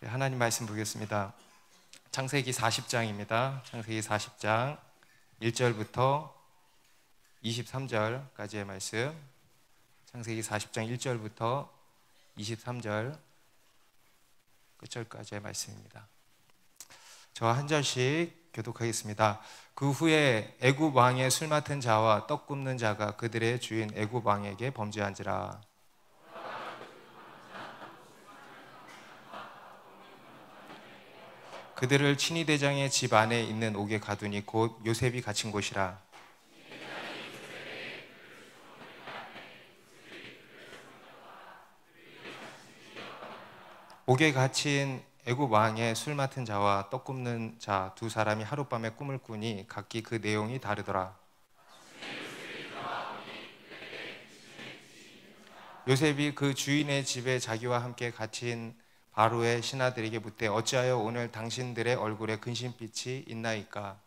하나님 말씀 보겠습니다. 창세기 40장입니다. 창세기 40장 1절부터 23절까지의 말씀. 창세기 40장 1절부터 23절 끝절까지의 말씀입니다. 저와 한 절씩 교독하겠습니다. 그 후에 애굽 왕의 술 맡은 자와 떡 굽는 자가 그들의 주인 애굽 왕에게 범죄한지라. 그들을 친위대장의 집 안에 있는 옥에 가두니 곧 요셉이 갇힌 곳이라. 옥에 갇힌 애굽 왕의 술 맡은 자와 떡 굽는 자 두 사람이 하룻밤에 꿈을 꾸니 각기 그 내용이 다르더라. 요셉이 그 주인의 집에 자기와 함께 갇힌 바로의 신하들에게 묻되 어찌하여 오늘 당신들의 얼굴에 근심빛이 있나이까?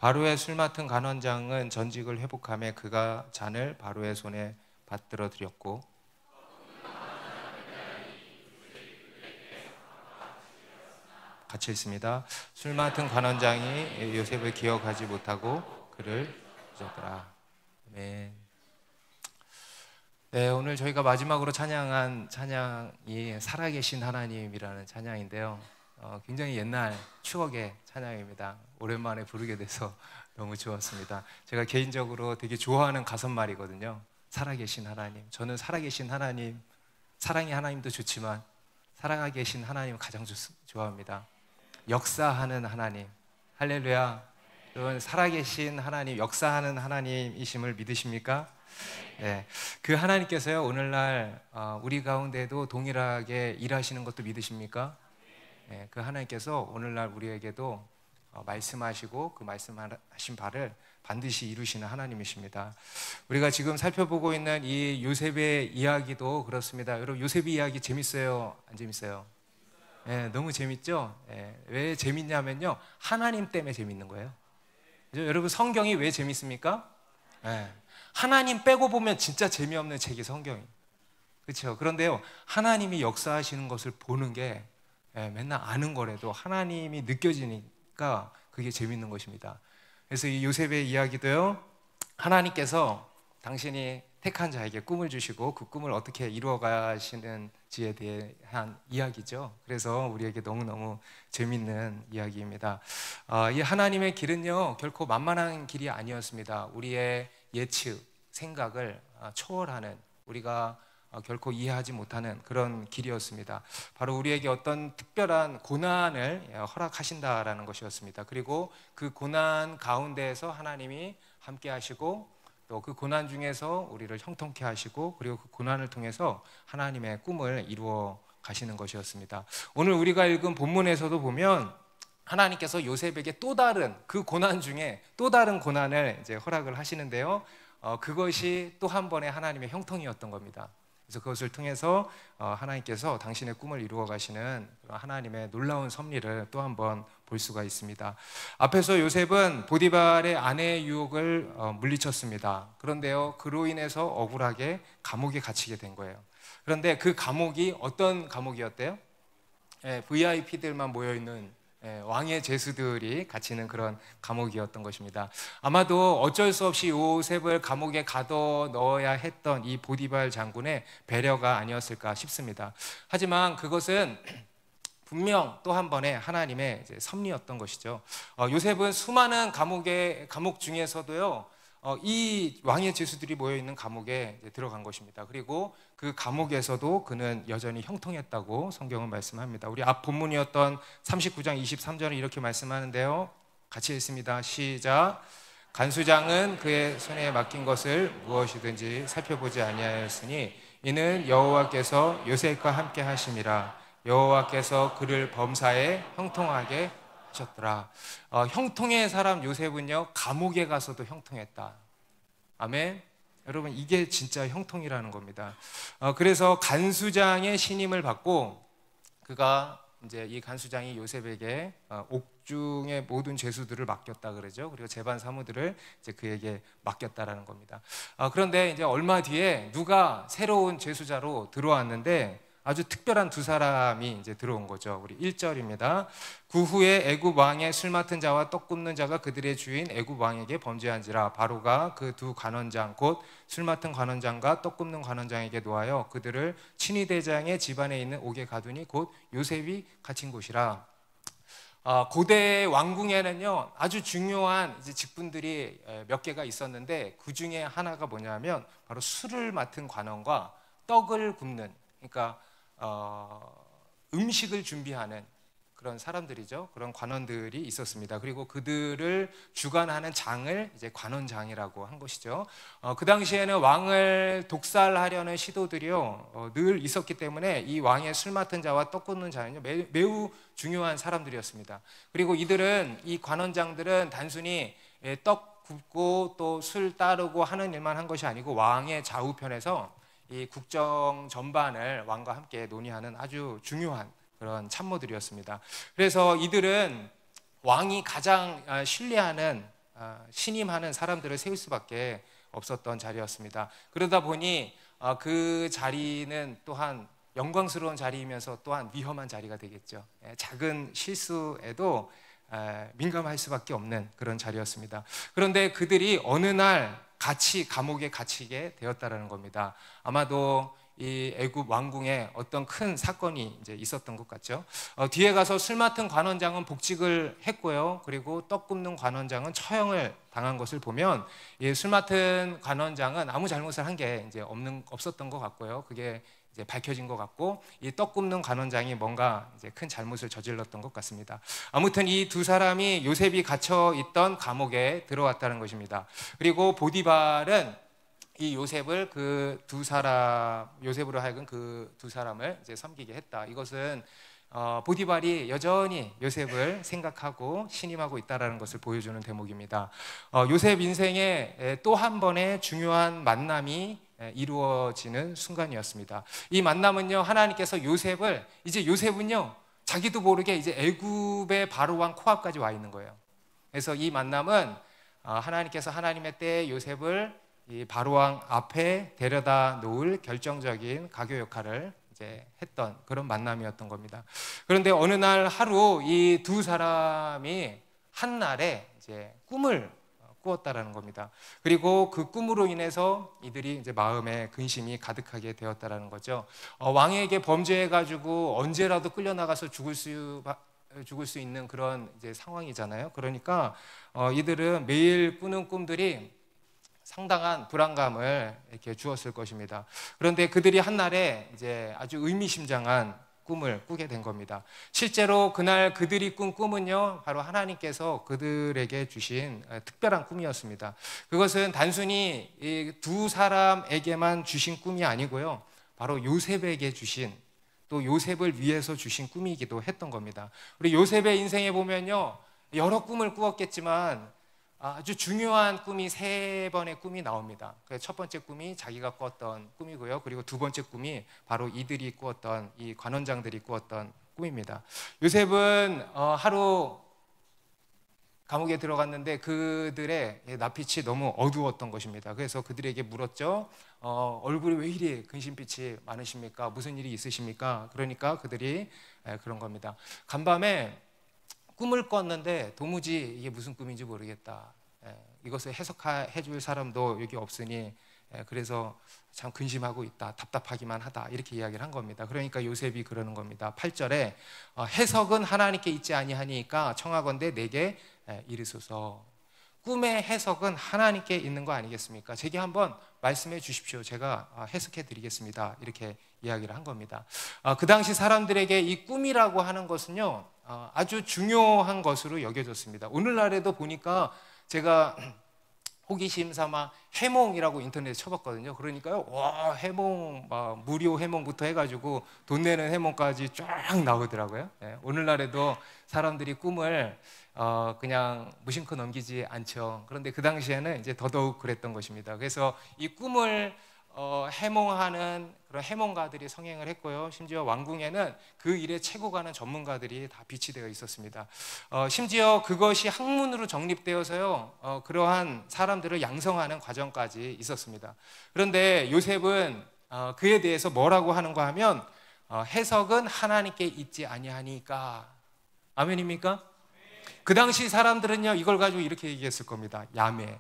바로의 술 맡은 간원장은 전직을 회복하며 그가 잔을 바로의 손에 받들어 드렸고 같이 있습니다. 술 맡은 간원장이 요셉을 기억하지 못하고 그를 잊었더라. 아멘. 네, 오늘 저희가 마지막으로 찬양한 찬양이 살아계신 하나님이라는 찬양인데요. 굉장히 옛날 추억의 찬양입니다. 오랜만에 부르게 돼서 너무 좋았습니다. 제가 개인적으로 되게 좋아하는 가사말이거든요. 살아계신 하나님. 저는 살아계신 하나님, 사랑의 하나님도 좋지만 살아계신 하나님 가장 좋아합니다. 역사하는 하나님. 할렐루야. 여러분, 살아계신 하나님, 역사하는 하나님이심을 믿으십니까? 네, 그 하나님께서요 오늘날 우리 가운데도 동일하게 일하시는 것도 믿으십니까? 네, 그 하나님께서 오늘날 우리에게도 말씀하시고 그 말씀하신 바를 반드시 이루시는 하나님이십니다. 우리가 지금 살펴보고 있는 이 요셉의 이야기도 그렇습니다. 여러분, 요셉의 이야기 재밌어요? 안 재밌어요? 네, 너무 재밌죠? 네, 왜 재밌냐면요, 하나님 때문에 재밌는 거예요. 그죠? 여러분, 성경이 왜 재밌습니까? 네, 하나님 빼고 보면 진짜 재미없는 책이 성경이에요. 그렇죠? 그런데요, 하나님이 역사하시는 것을 보는 게 맨날 아는 거라도 하나님이 느껴지니까 그게 재밌는 것입니다. 그래서 이 요셉의 이야기도요, 하나님께서 당신이 택한 자에게 꿈을 주시고 그 꿈을 어떻게 이루어 가시는지에 대한 이야기죠. 그래서 우리에게 너무너무 재밌는 이야기입니다. 이 하나님의 길은요 결코 만만한 길이 아니었습니다. 우리의 예측, 생각을 초월하는, 우리가 결코 이해하지 못하는 그런 길이었습니다. 바로 우리에게 어떤 특별한 고난을 허락하신다라는 것이었습니다. 그리고 그 고난 가운데에서 하나님이 함께 하시고 또 그 고난 중에서 우리를 형통케 하시고 그리고 그 고난을 통해서 하나님의 꿈을 이루어 가시는 것이었습니다. 오늘 우리가 읽은 본문에서도 보면 하나님께서 요셉에게 또 다른 그 고난 중에 또 다른 고난을 이제 허락을 하시는데요, 그것이 또 한 번의 하나님의 형통이었던 겁니다. 그래서 그것을 통해서 하나님께서 당신의 꿈을 이루어 가시는 하나님의 놀라운 섭리를 또 한 번 볼 수가 있습니다. 앞에서 요셉은 보디발의 아내의 유혹을 물리쳤습니다. 그런데요, 그로 인해서 억울하게 감옥에 갇히게 된 거예요. 그런데 그 감옥이 어떤 감옥이었대요? VIP들만 모여있는 왕의 제수들이 갇히는 그런 감옥이었던 것입니다. 아마도 어쩔 수 없이 요셉을 감옥에 가둬 넣어야 했던 이 보디발 장군의 배려가 아니었을까 싶습니다. 하지만 그것은 분명 또 한 번의 하나님의 섭리였던 것이죠. 요셉은 수많은 감옥 중에서도요, 이 왕의 제수들이 모여있는 감옥에 들어간 것입니다. 그리고 그 감옥에서도 그는 여전히 형통했다고 성경은 말씀합니다. 우리 앞 본문이었던 39장 23절은 이렇게 말씀하는데요, 같이 읽습니다. 시작. 간수장은 그의 손에 맡긴 것을 무엇이든지 살펴보지 아니하였으니 이는 여호와께서 요셉과 함께 하심이라. 여호와께서 그를 범사에 형통하게 하셨더라. 형통의 사람 요셉은요, 감옥에 가서도 형통했다. 아멘. 여러분, 이게 진짜 형통이라는 겁니다. 그래서 간수장의 신임을 받고 그가 이제 이 간수장이 요셉에게 옥중의 모든 죄수들을 맡겼다 그러죠. 그리고 재반 사무들을 이제 그에게 맡겼다라는 겁니다. 그런데 이제 얼마 뒤에 누가 새로운 죄수자로 들어왔는데 아주 특별한 두 사람이 이제 들어온 거죠. 우리 1절입니다. 그 후에 애굽 왕의 술 맡은 자와 떡 굽는 자가 그들의 주인 애굽 왕에게 범죄한지라. 바로가 그 두 관원장 곧 술 맡은 관원장과 떡 굽는 관원장에게 노하여 그들을 친위대장의 집안에 있는 옥에 가두니 곧 요셉이 갇힌 곳이라. 고대 왕궁에는요 아주 중요한 이제 직분들이 몇 개가 있었는데 그 중에 하나가 뭐냐면 바로 술을 맡은 관원과 떡을 굽는, 그러니까 음식을 준비하는 그런 사람들이죠. 그런 관원들이 있었습니다. 그리고 그들을 주관하는 장을 이제 관원장이라고 한 것이죠. 그 당시에는 왕을 독살하려는 시도들이요 늘 있었기 때문에 이 왕의 술 맡은 자와 떡 굽는 자는요 매우 중요한 사람들이었습니다. 그리고 이들은, 이 관원장들은 단순히 떡 굽고 또 술 따르고 하는 일만 한 것이 아니고 왕의 좌우편에서 이 국정 전반을 왕과 함께 논의하는 아주 중요한 그런 참모들이었습니다. 그래서 이들은 왕이 가장 신뢰하는, 신임하는 사람들을 세울 수밖에 없었던 자리였습니다. 그러다 보니 그 자리는 또한 영광스러운 자리이면서 또한 위험한 자리가 되겠죠. 작은 실수에도 민감할 수밖에 없는 그런 자리였습니다. 그런데 그들이 어느 날 같이 감옥에 갇히게 되었다라는 겁니다. 아마도 이 애굽 왕궁에 어떤 큰 사건이 이제 있었던 것 같죠. 뒤에 가서 술 맡은 관원장은 복직을 했고요. 그리고 떡 굽는 관원장은 처형을 당한 것을 보면 이 술 맡은 관원장은 아무 잘못을 한 게 이제 없었던 것 같고요. 그게 이제 밝혀진 것 같고, 이 떡 굽는 관원장이 뭔가 이제 큰 잘못을 저질렀던 것 같습니다. 아무튼 이 두 사람이 요셉이 갇혀 있던 감옥에 들어왔다는 것입니다. 그리고 보디발은 이 요셉을 그 두 사람, 요셉으로 하여금 그 두 사람을 이제 섬기게 했다. 이것은 보디발이 여전히 요셉을 생각하고 신임하고 있다는 것을 보여주는 대목입니다. 요셉 인생에 또 한 번의 중요한 만남이 이루어지는 순간이었습니다. 이 만남은요, 하나님께서 요셉은요 자기도 모르게 이제 애굽의 바로왕 코앞까지 와 있는 거예요. 그래서 이 만남은 하나님께서 하나님의 때에 요셉을 이 바로왕 앞에 데려다 놓을 결정적인 가교 역할을 이제 했던 그런 만남이었던 겁니다. 그런데 어느 날 하루 이 두 사람이 한 날에 이제 꿈을 꾸었다라는 겁니다. 그리고 그 꿈으로 인해서 이들이 이제 마음에 근심이 가득하게 되었다라는 거죠. 왕에게 범죄해가지고 언제라도 끌려나가서 죽을 수 있는 그런 이제 상황이잖아요. 그러니까 이들은 매일 꾸는 꿈들이 상당한 불안감을 이렇게 주었을 것입니다. 그런데 그들이 한날에 이제 아주 의미심장한 꿈을 꾸게 된 겁니다. 실제로 그날 그들이 꾼 꿈은요, 바로 하나님께서 그들에게 주신 특별한 꿈이었습니다. 그것은 단순히 이 두 사람에게만 주신 꿈이 아니고요, 바로 요셉에게 주신, 또 요셉을 위해서 주신 꿈이기도 했던 겁니다. 우리 요셉의 인생에 보면요, 여러 꿈을 꾸었겠지만 아주 중요한 꿈이 3번의 꿈이 나옵니다. 첫 번째 꿈이 자기가 꾸었던 꿈이고요. 그리고 두 번째 꿈이 바로 이들이 꾸었던, 이 관원장들이 꾸었던 꿈입니다. 요셉은 하루 감옥에 들어갔는데 그들의 낯빛이 너무 어두웠던 것입니다. 그래서 그들에게 물었죠. 얼굴이 왜 이리 근심빛이 많으십니까? 무슨 일이 있으십니까? 그러니까 그들이 그런 겁니다. 간밤에 꿈을 꿨는데 도무지 이게 무슨 꿈인지 모르겠다. 이것을 해석해 줄 사람도 여기 없으니 그래서 참 근심하고 있다. 답답하기만 하다. 이렇게 이야기를 한 겁니다. 그러니까 요셉이 그러는 겁니다. 8절에 해석은 하나님께 있지 아니하니까 청하건대 내게 이르소서. 꿈의 해석은 하나님께 있는 거 아니겠습니까? 제게 한번 말씀해 주십시오. 제가 해석해 드리겠습니다. 이렇게 이야기를 한 겁니다. 그 당시 사람들에게 이 꿈이라고 하는 것은요, 아주 중요한 것으로 여겨졌습니다. 오늘날에도 보니까 제가 호기심 삼아 해몽이라고 인터넷에 쳐봤거든요. 그러니까요, 와, 해몽, 막 무료 해몽부터 해가지고 돈 내는 해몽까지 쫙 나오더라고요. 예, 오늘날에도 사람들이 꿈을 그냥 무심코 넘기지 않죠. 그런데 그 당시에는 이제 더더욱 그랬던 것입니다. 그래서 이 꿈을 해몽하는 그런 해몽가들이 성행을 했고요. 심지어 왕궁에는 그 일에 최고 가는 전문가들이 다 비치되어 있었습니다. 심지어 그것이 학문으로 정립되어서요, 그러한 사람들을 양성하는 과정까지 있었습니다. 그런데 요셉은 그에 대해서 뭐라고 하는가 하면 해석은 하나님께 있지 아니하니까. 아멘입니까? 그 당시 사람들은요, 이걸 가지고 이렇게 얘기했을 겁니다. 야매,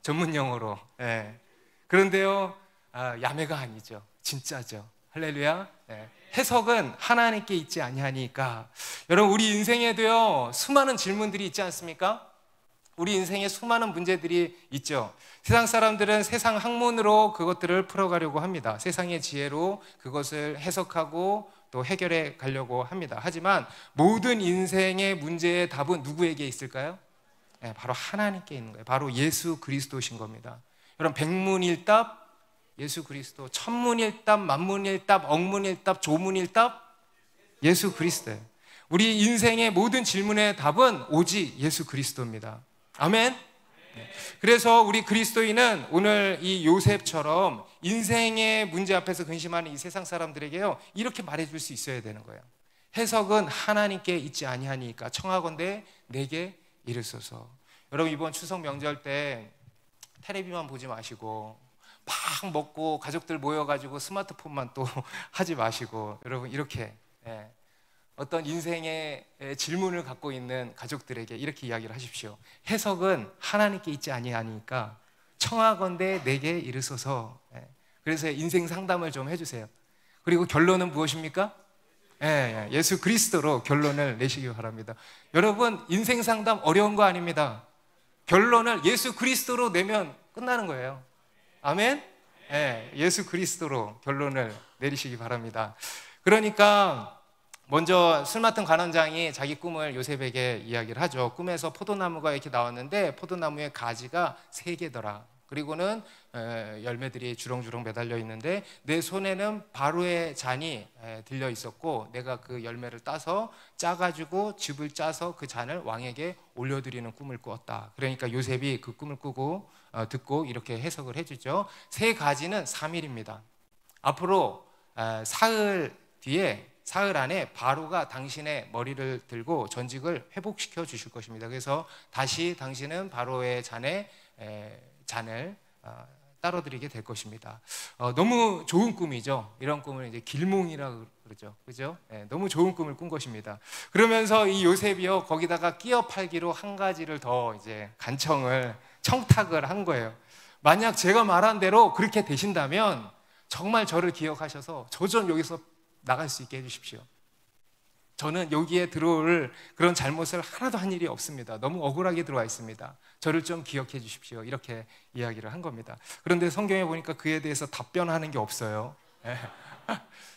전문 용어로. 예. 그런데요, 야매가 아니죠. 진짜죠. 할렐루야. 네. 해석은 하나님께 있지 아니하니까. 여러분, 우리 인생에도요, 수많은 질문들이 있지 않습니까? 우리 인생에 수많은 문제들이 있죠. 세상 사람들은 세상 학문으로 그것들을 풀어가려고 합니다. 세상의 지혜로 그것을 해석하고 또 해결해 가려고 합니다. 하지만 모든 인생의 문제의 답은 누구에게 있을까요? 네, 바로 하나님께 있는 거예요. 바로 예수 그리스도신 겁니다. 여러분, 백문일답 예수 그리스도, 천문일답, 만문일답, 억문일답, 조문일답 예수 그리스도예요. 우리 인생의 모든 질문의 답은 오직 예수 그리스도입니다. 아멘. 그래서 우리 그리스도인은 오늘 이 요셉처럼 인생의 문제 앞에서 근심하는 이 세상 사람들에게요, 이렇게 말해줄 수 있어야 되는 거예요. 해석은 하나님께 있지 아니하니까 청하건대 내게 이르소서. 여러분, 이번 추석 명절 때 텔레비만 보지 마시고 막 먹고 가족들 모여가지고 스마트폰만 또 하지 마시고, 여러분 이렇게 어떤 인생의 질문을 갖고 있는 가족들에게 이렇게 이야기를 하십시오. 해석은 하나님께 있지 아니하니까 청하건대 내게 이르소서. 그래서 인생 상담을 좀 해주세요. 그리고 결론은 무엇입니까? 예수 그리스도로 결론을 내시기 바랍니다. 여러분, 인생 상담 어려운 거 아닙니다. 결론을 예수 그리스도로 내면 끝나는 거예요. 아멘? 예수 그리스도로 결론을 내리시기 바랍니다. 그러니까 먼저 술 맡은 관원장이 자기 꿈을 요셉에게 이야기를 하죠. 꿈에서 포도나무가 이렇게 나왔는데 포도나무의 가지가 3개더라. 그리고는 열매들이 주렁주렁 매달려 있는데 내 손에는 바로의 잔이 들려 있었고 내가 그 열매를 따서 짜가지고 즙을 짜서 그 잔을 왕에게 올려드리는 꿈을 꾸었다. 그러니까 요셉이 그 꿈을 꾸고 듣고 이렇게 해석을 해주죠. 3가지는 3일입니다. 앞으로 사흘 뒤에, 사흘 안에 바로가 당신의 머리를 들고 전직을 회복시켜 주실 것입니다. 그래서 다시 당신은 바로의 잔을 따라드리게 될 것입니다. 너무 좋은 꿈이죠. 이런 꿈을 이제 길몽이라고 그러죠. 그죠? 너무 좋은 꿈을 꾼 것입니다. 그러면서 이 요셉이요, 거기다가 끼어 팔기로 한 가지를 더 이제 청탁을 한 거예요. 만약 제가 말한 대로 그렇게 되신다면 정말 저를 기억하셔서 저 좀 여기서 나갈 수 있게 해주십시오. 저는 여기에 들어올 그런 잘못을 하나도 한 일이 없습니다. 너무 억울하게 들어와 있습니다. 저를 좀 기억해 주십시오. 이렇게 이야기를 한 겁니다. 그런데 성경에 보니까 그에 대해서 답변하는 게 없어요.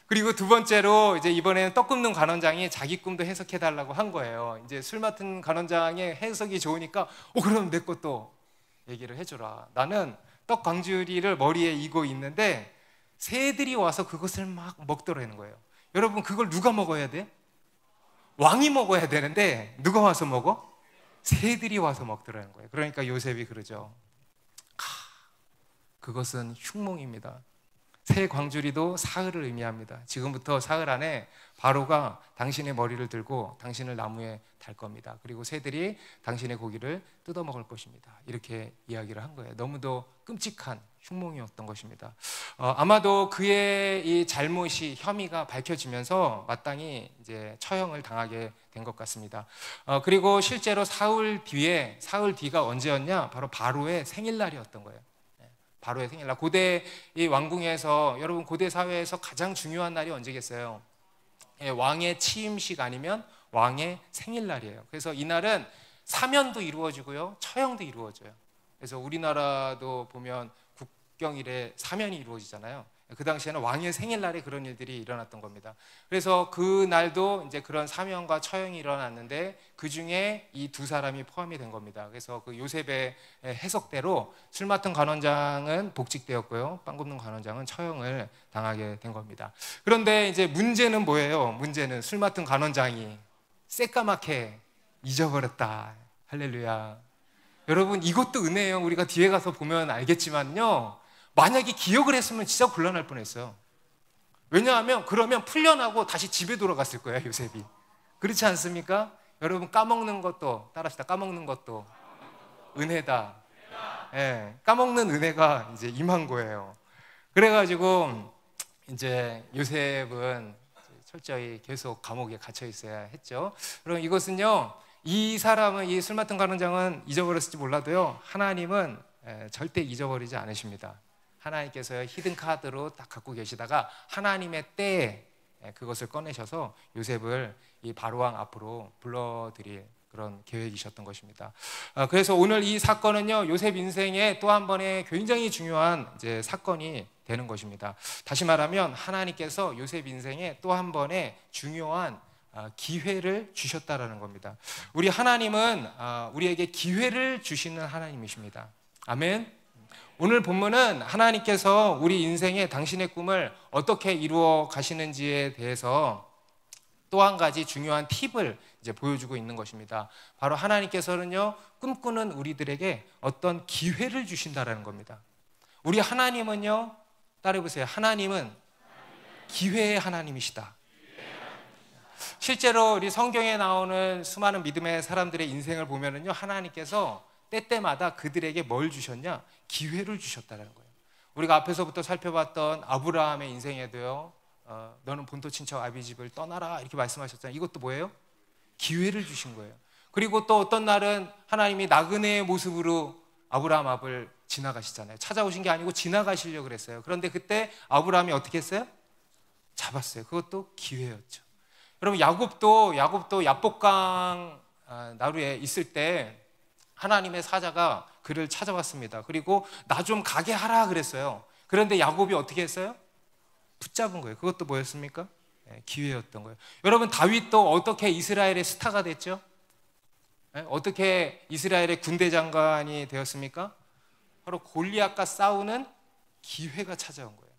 그리고 두 번째로 이제 이번에는 떡 굽는 관원장이 자기 꿈도 해석해 달라고 한 거예요. 이제 술 맡은 관원장의 해석이 좋으니까 그럼 내 것도 얘기를 해줘라. 나는 떡 광주리를 머리에 이고 있는데 새들이 와서 그것을 막 먹더라는 거예요. 여러분, 그걸 누가 먹어야 돼? 왕이 먹어야 되는데 누가 와서 먹어? 새들이 와서 먹더라는 거예요. 그러니까 요셉이 그러죠. 그것은 흉몽입니다. 새 광주리도 사흘을 의미합니다. 지금부터 사흘 안에 바로가 당신의 머리를 들고 당신을 나무에 달 겁니다. 그리고 새들이 당신의 고기를 뜯어먹을 것입니다. 이렇게 이야기를 한 거예요. 너무도 끔찍한 흉몽이었던 것입니다. 아마도 그의 이 잘못이, 혐의가 밝혀지면서 마땅히 이제 처형을 당하게 된 것 같습니다. 그리고 실제로 사흘 뒤가 언제였냐? 바로 바로의 생일날이었던 거예요. 바로의 생일날. 고대 이 왕궁에서, 여러분 고대 사회에서 가장 중요한 날이 언제겠어요? 왕의 취임식 아니면 왕의 생일날이에요. 그래서 이날은 사면도 이루어지고요, 처형도 이루어져요. 그래서 우리나라도 보면 국경일에 사면이 이루어지잖아요. 그 당시에는 왕의 생일날에 그런 일들이 일어났던 겁니다. 그래서 그 날도 이제 그런 사명과 처형이 일어났는데 그 중에 이 두 사람이 포함이 된 겁니다. 그래서 그 요셉의 해석대로 술 맡은 관원장은 복직되었고요, 빵 굽는 관원장은 처형을 당하게 된 겁니다. 그런데 이제 문제는 뭐예요? 문제는 술 맡은 관원장이 새까맣게 잊어버렸다. 할렐루야. 여러분, 이것도 은혜예요. 우리가 뒤에 가서 보면 알겠지만요, 만약에 기억을 했으면 진짜 곤란할 뻔했어요. 왜냐하면 그러면 풀려나고 다시 집에 돌아갔을 거예요, 요셉이. 그렇지 않습니까? 여러분, 까먹는 것도, 따라합시다. 까먹는 것도 은혜다. 예, 까먹는 은혜가 이제 임한 거예요. 그래가지고 이제 요셉은 철저히 계속 감옥에 갇혀 있어야 했죠. 그럼 이것은요, 이 사람은, 이 술 맡은 관원장은 잊어버렸을지 몰라도요, 하나님은 절대 잊어버리지 않으십니다. 하나님께서 히든 카드로 딱 갖고 계시다가 하나님의 때에 그것을 꺼내셔서 요셉을 이 바로왕 앞으로 불러들일 그런 계획이셨던 것입니다. 그래서 오늘 이 사건은요, 요셉 인생의 또 한 번의 굉장히 중요한 이제 사건이 되는 것입니다. 다시 말하면 하나님께서 요셉 인생에 또 한 번의 중요한 기회를 주셨다라는 겁니다. 우리 하나님은 우리에게 기회를 주시는 하나님이십니다. 아멘. 오늘 본문은 하나님께서 우리 인생에 당신의 꿈을 어떻게 이루어 가시는지에 대해서 또 한 가지 중요한 팁을 이제 보여주고 있는 것입니다. 바로 하나님께서는요, 꿈꾸는 우리들에게 어떤 기회를 주신다라는 겁니다. 우리 하나님은요, 따라해보세요. 하나님은 기회의 하나님이시다. 실제로 우리 성경에 나오는 수많은 믿음의 사람들의 인생을 보면은요, 하나님께서 때때마다 그들에게 뭘 주셨냐? 기회를 주셨다는 거예요. 우리가 앞에서부터 살펴봤던 아브라함의 인생에도요, 너는 본토 친척 아비 집을 떠나라 이렇게 말씀하셨잖아요. 이것도 뭐예요? 기회를 주신 거예요. 그리고 또 어떤 날은 하나님이 나그네의 모습으로 아브라함 앞을 지나가시잖아요. 찾아오신 게 아니고 지나가시려고 그랬어요. 그런데 그때 아브라함이 어떻게 했어요? 잡았어요. 그것도 기회였죠. 여러분, 야곱도 야복강 나루에 있을 때 하나님의 사자가 그를 찾아왔습니다. 그리고 나 좀 가게 하라 그랬어요. 그런데 야곱이 어떻게 했어요? 붙잡은 거예요. 그것도 뭐였습니까? 기회였던 거예요. 여러분, 다윗도 어떻게 이스라엘의 스타가 됐죠? 어떻게 이스라엘의 군대 장관이 되었습니까? 바로 골리앗과 싸우는 기회가 찾아온 거예요.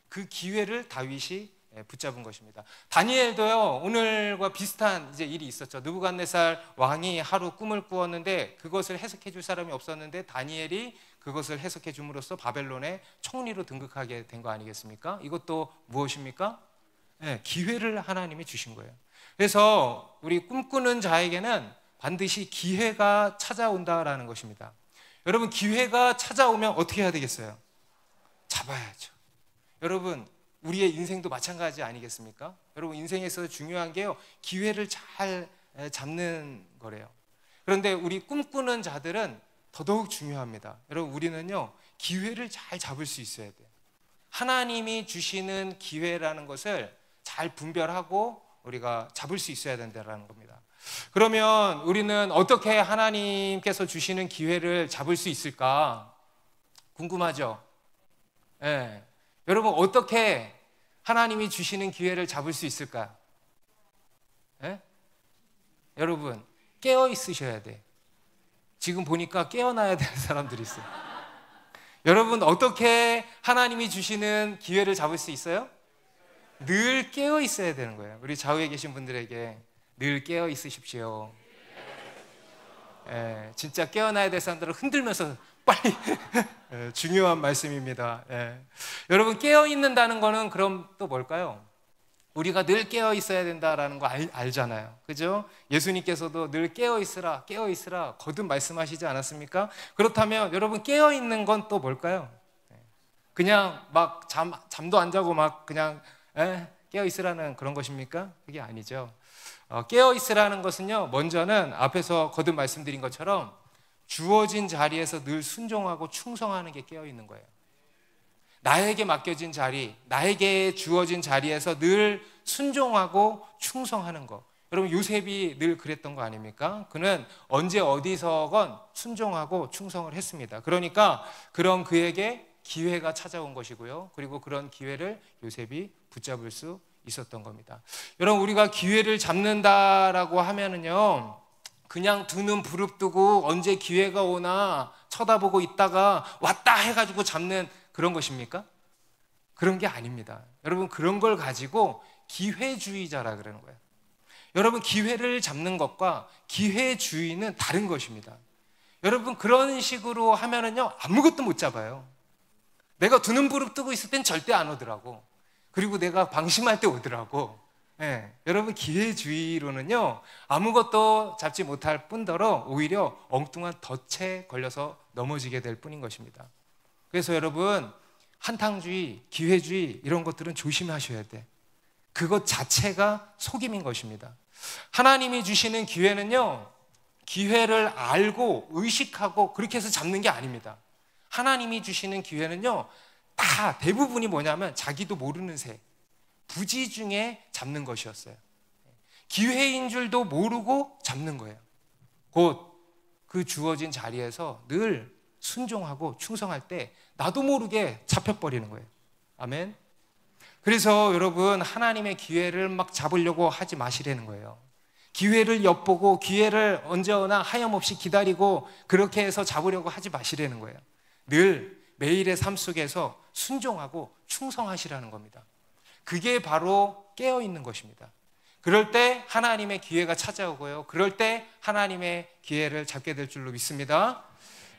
그 기회를 다윗이 붙잡은 것입니다. 다니엘도요, 오늘과 비슷한 이제 일이 있었죠. 느부갓네살 왕이 하루 꿈을 꾸었는데 그것을 해석해 줄 사람이 없었는데 다니엘이 그것을 해석해 줌으로써 바벨론의 총리로 등극하게 된 거 아니겠습니까? 이것도 무엇입니까? 기회를 하나님이 주신 거예요. 그래서 우리 꿈꾸는 자에게는 반드시 기회가 찾아온다라는 것입니다. 여러분, 기회가 찾아오면 어떻게 해야 되겠어요? 잡아야죠. 여러분, 우리의 인생도 마찬가지 아니겠습니까? 여러분, 인생에서 중요한 게요, 기회를 잘 잡는 거래요. 그런데 우리 꿈꾸는 자들은 더더욱 중요합니다. 여러분, 우리는요, 기회를 잘 잡을 수 있어야 돼요. 하나님이 주시는 기회라는 것을 잘 분별하고 우리가 잡을 수 있어야 된다는 겁니다. 그러면 우리는 어떻게 하나님께서 주시는 기회를 잡을 수 있을까? 궁금하죠? 네. 여러분, 어떻게 하나님이 주시는 기회를 잡을 수 있을까요? 네? 여러분, 깨어 있으셔야 돼. 지금 보니까 깨어나야 되는 사람들이 있어요. 여러분, 어떻게 하나님이 주시는 기회를 잡을 수 있어요? 늘 깨어 있어야 되는 거예요. 우리 좌우에 계신 분들에게 늘 깨어 있으십시오. 진짜 깨어나야 될 사람들은 흔들면서 빨리 중요한 말씀입니다. 여러분, 깨어 있는다는 거는 그럼 또 뭘까요? 우리가 늘 깨어 있어야 된다라는 거 알잖아요. 그죠? 예수님께서도 늘 깨어 있으라 거듭 말씀하시지 않았습니까? 그렇다면 여러분, 깨어 있는 건 또 뭘까요? 그냥 막 잠도 안 자고 막 그냥 깨어 있으라는 그런 것입니까? 그게 아니죠. 깨어 있으라는 것은요, 먼저는 앞에서 거듭 말씀드린 것처럼 주어진 자리에서 늘 순종하고 충성하는 게 깨어 있는 거예요. 나에게 맡겨진 자리, 나에게 주어진 자리에서 늘 순종하고 충성하는 것. 여러분, 요셉이 늘 그랬던 거 아닙니까? 그는 언제 어디서건 순종하고 충성을 했습니다. 그러니까 그런 그에게 기회가 찾아온 것이고요. 그리고 그런 기회를 요셉이 붙잡을 수 있었던 겁니다. 여러분, 우리가 기회를 잡는다라고 하면은요, 그냥 두 눈 부릅뜨고 언제 기회가 오나 쳐다보고 있다가 왔다 해가지고 잡는 그런 것입니까? 그런 게 아닙니다. 여러분, 그런 걸 가지고 기회주의자라 그러는 거예요. 여러분, 기회를 잡는 것과 기회주의는 다른 것입니다. 여러분, 그런 식으로 하면은요, 아무것도 못 잡아요. 내가 두 눈 부릅뜨고 있을 땐 절대 안 오더라고. 그리고 내가 방심할 때 오더라고. 예, 여러분, 기회주의로는요, 아무것도 잡지 못할 뿐더러 오히려 엉뚱한 덫에 걸려서 넘어지게 될 뿐인 것입니다. 그래서 여러분, 한탕주의, 기회주의 이런 것들은 조심하셔야 돼. 그것 자체가 속임인 것입니다. 하나님이 주시는 기회는요, 기회를 알고 의식하고 그렇게 해서 잡는 게 아닙니다. 하나님이 주시는 기회는요, 다 대부분이 뭐냐면 자기도 모르는 새, 부지 중에 잡는 것이었어요. 기회인 줄도 모르고 잡는 거예요. 곧 그 주어진 자리에서 늘 순종하고 충성할 때 나도 모르게 잡혀버리는 거예요. 아멘. 그래서 여러분, 하나님의 기회를 막 잡으려고 하지 마시라는 거예요. 기회를 엿보고 기회를 언제 오나 하염없이 기다리고 그렇게 해서 잡으려고 하지 마시라는 거예요. 늘 매일의 삶 속에서 순종하고 충성하시라는 겁니다. 그게 바로 깨어있는 것입니다. 그럴 때 하나님의 기회가 찾아오고요, 그럴 때 하나님의 기회를 잡게 될 줄로 믿습니다.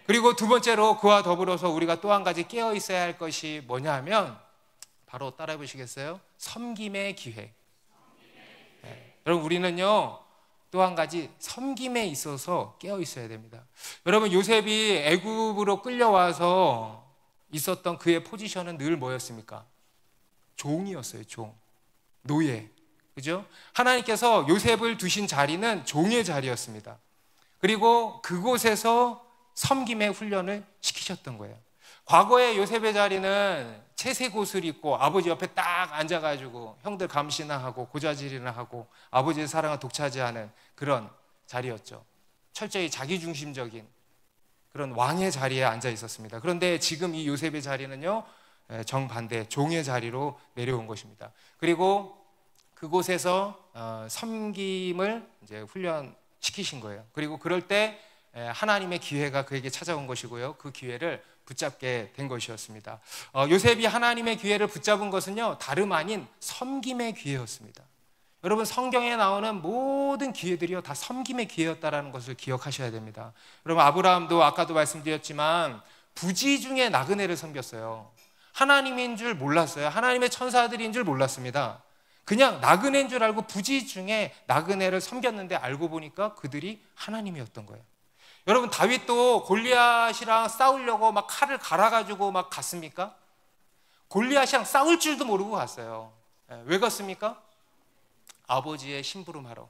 그리고 두 번째로 그와 더불어서 우리가 또 한 가지 깨어있어야 할 것이 뭐냐 하면 바로 따라해 보시겠어요? 섬김의 기회. 네. 여러분, 우리는요 또 한 가지 섬김에 있어서 깨어있어야 됩니다. 여러분, 요셉이 애굽으로 끌려와서 있었던 그의 포지션은 늘 뭐였습니까? 종이었어요. 종, 노예. 그죠? 하나님께서 요셉을 두신 자리는 종의 자리였습니다. 그리고 그곳에서 섬김의 훈련을 시키셨던 거예요. 과거에 요셉의 자리는 채색 옷을 입고 아버지 옆에 딱 앉아가지고 형들 감시나 하고 고자질이나 하고 아버지의 사랑을 독차지하는 그런 자리였죠. 철저히 자기중심적인 그런 왕의 자리에 앉아 있었습니다. 그런데 지금 이 요셉의 자리는요, 정반대 종의 자리로 내려온 것입니다. 그리고 그곳에서 섬김을 이제 훈련시키신 거예요. 그리고 그럴 때 하나님의 기회가 그에게 찾아온 것이고요, 그 기회를 붙잡게 된 것이었습니다. 요셉이 하나님의 기회를 붙잡은 것은요, 다름 아닌 섬김의 기회였습니다. 여러분, 성경에 나오는 모든 기회들이요 다 섬김의 기회였다라는 것을 기억하셔야 됩니다. 여러분, 아브라함도 아까도 말씀드렸지만 부지 중에 나그네를 섬겼어요. 하나님인 줄 몰랐어요. 하나님의 천사들인 줄 몰랐습니다. 그냥 나그네인 줄 알고 부지 중에 나그네를 섬겼는데 알고 보니까 그들이 하나님이었던 거예요. 여러분, 다윗도 골리앗이랑 싸우려고 막 칼을 갈아가지고 막 갔습니까? 골리앗이랑 싸울 줄도 모르고 갔어요. 왜 갔습니까? 아버지의 심부름하러,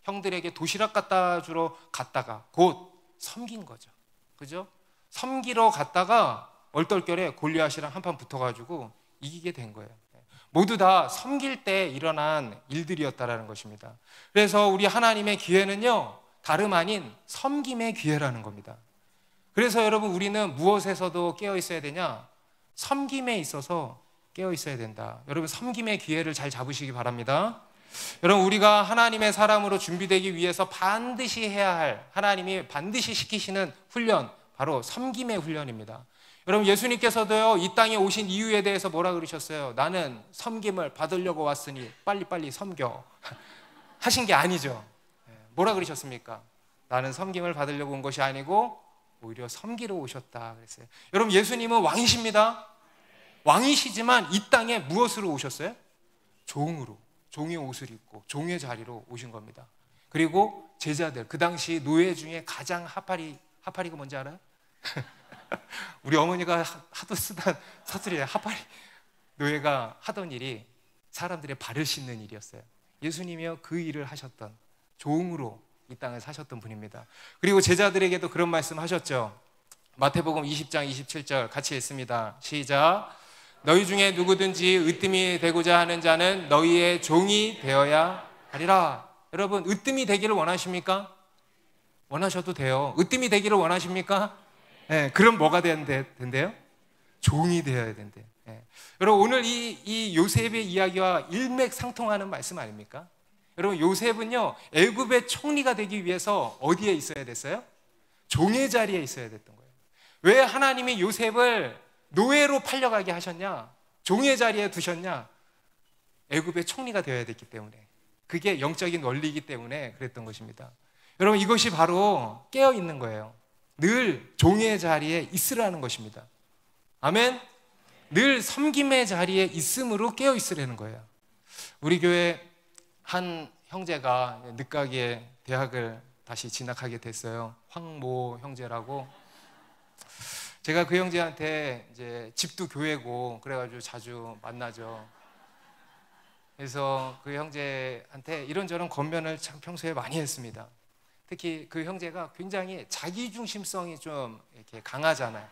형들에게 도시락 갖다 주러 갔다가 곧 섬긴 거죠. 그죠? 섬기러 갔다가 얼떨결에 골리앗이랑 한판 붙어가지고 이기게 된 거예요. 모두 다 섬길 때 일어난 일들이었다라는 것입니다. 그래서 우리 하나님의 기회는요, 다름 아닌 섬김의 기회라는 겁니다. 그래서 여러분, 우리는 무엇에서도 깨어 있어야 되냐? 섬김에 있어서 깨어 있어야 된다. 여러분, 섬김의 기회를 잘 잡으시기 바랍니다. 여러분, 우리가 하나님의 사람으로 준비되기 위해서 반드시 해야 할, 하나님이 반드시 시키시는 훈련, 바로 섬김의 훈련입니다. 여러분, 예수님께서도요, 이 땅에 오신 이유에 대해서 뭐라 그러셨어요? 나는 섬김을 받으려고 왔으니 빨리빨리 섬겨 하신 게 아니죠. 뭐라 그러셨습니까? 나는 섬김을 받으려고 온 것이 아니고 오히려 섬기러 오셨다 그랬어요. 여러분, 예수님은 왕이십니다. 왕이시지만 이 땅에 무엇으로 오셨어요? 종으로, 종의 옷을 입고 종의 자리로 오신 겁니다. 그리고 제자들, 그 당시 노예 중에 가장 하파리가 뭔지 알아요? 우리 어머니가 하도 쓰던 사투리예요. 하파리. 노예가 하던 일이 사람들의 발을 씻는 일이었어요. 예수님이요, 그 일을 하셨던, 종으로 이 땅을 사셨던 분입니다. 그리고 제자들에게도 그런 말씀 하셨죠. 마태복음 20장 27절 같이 읽습니다. 시작. 너희 중에 누구든지 으뜸이 되고자 하는 자는 너희의 종이 되어야 하리라. 여러분, 으뜸이 되기를 원하십니까? 원하셔도 돼요. 으뜸이 되기를 원하십니까? 네, 그럼 뭐가 된대요? 종이 되어야 된대. 예. 여러분 오늘 이 요셉의 이야기와 일맥상통하는 말씀 아닙니까? 여러분 요셉은요 애굽의 총리가 되기 위해서 어디에 있어야 됐어요? 종의 자리에 있어야 됐던 거예요. 왜 하나님이 요셉을 노예로 팔려가게 하셨냐? 종의 자리에 두셨냐? 애굽의 총리가 되어야 됐기 때문에, 그게 영적인 원리이기 때문에 그랬던 것입니다. 여러분 이것이 바로 깨어있는 거예요. 늘 종의 자리에 있으라는 것입니다. 아멘. 늘 섬김의 자리에 있음으로 깨어있으라는 거예요. 우리 교회 한 형제가 늦가기에 대학을 다시 진학하게 됐어요. 황모 형제라고. 제가 그 형제한테 이제 집도 교회고 그래가지고 자주 만나죠. 그래서 그 형제한테 이런저런 권면을 참 평소에 많이 했습니다. 특히 그 형제가 굉장히 자기중심성이 좀 이렇게 강하잖아요.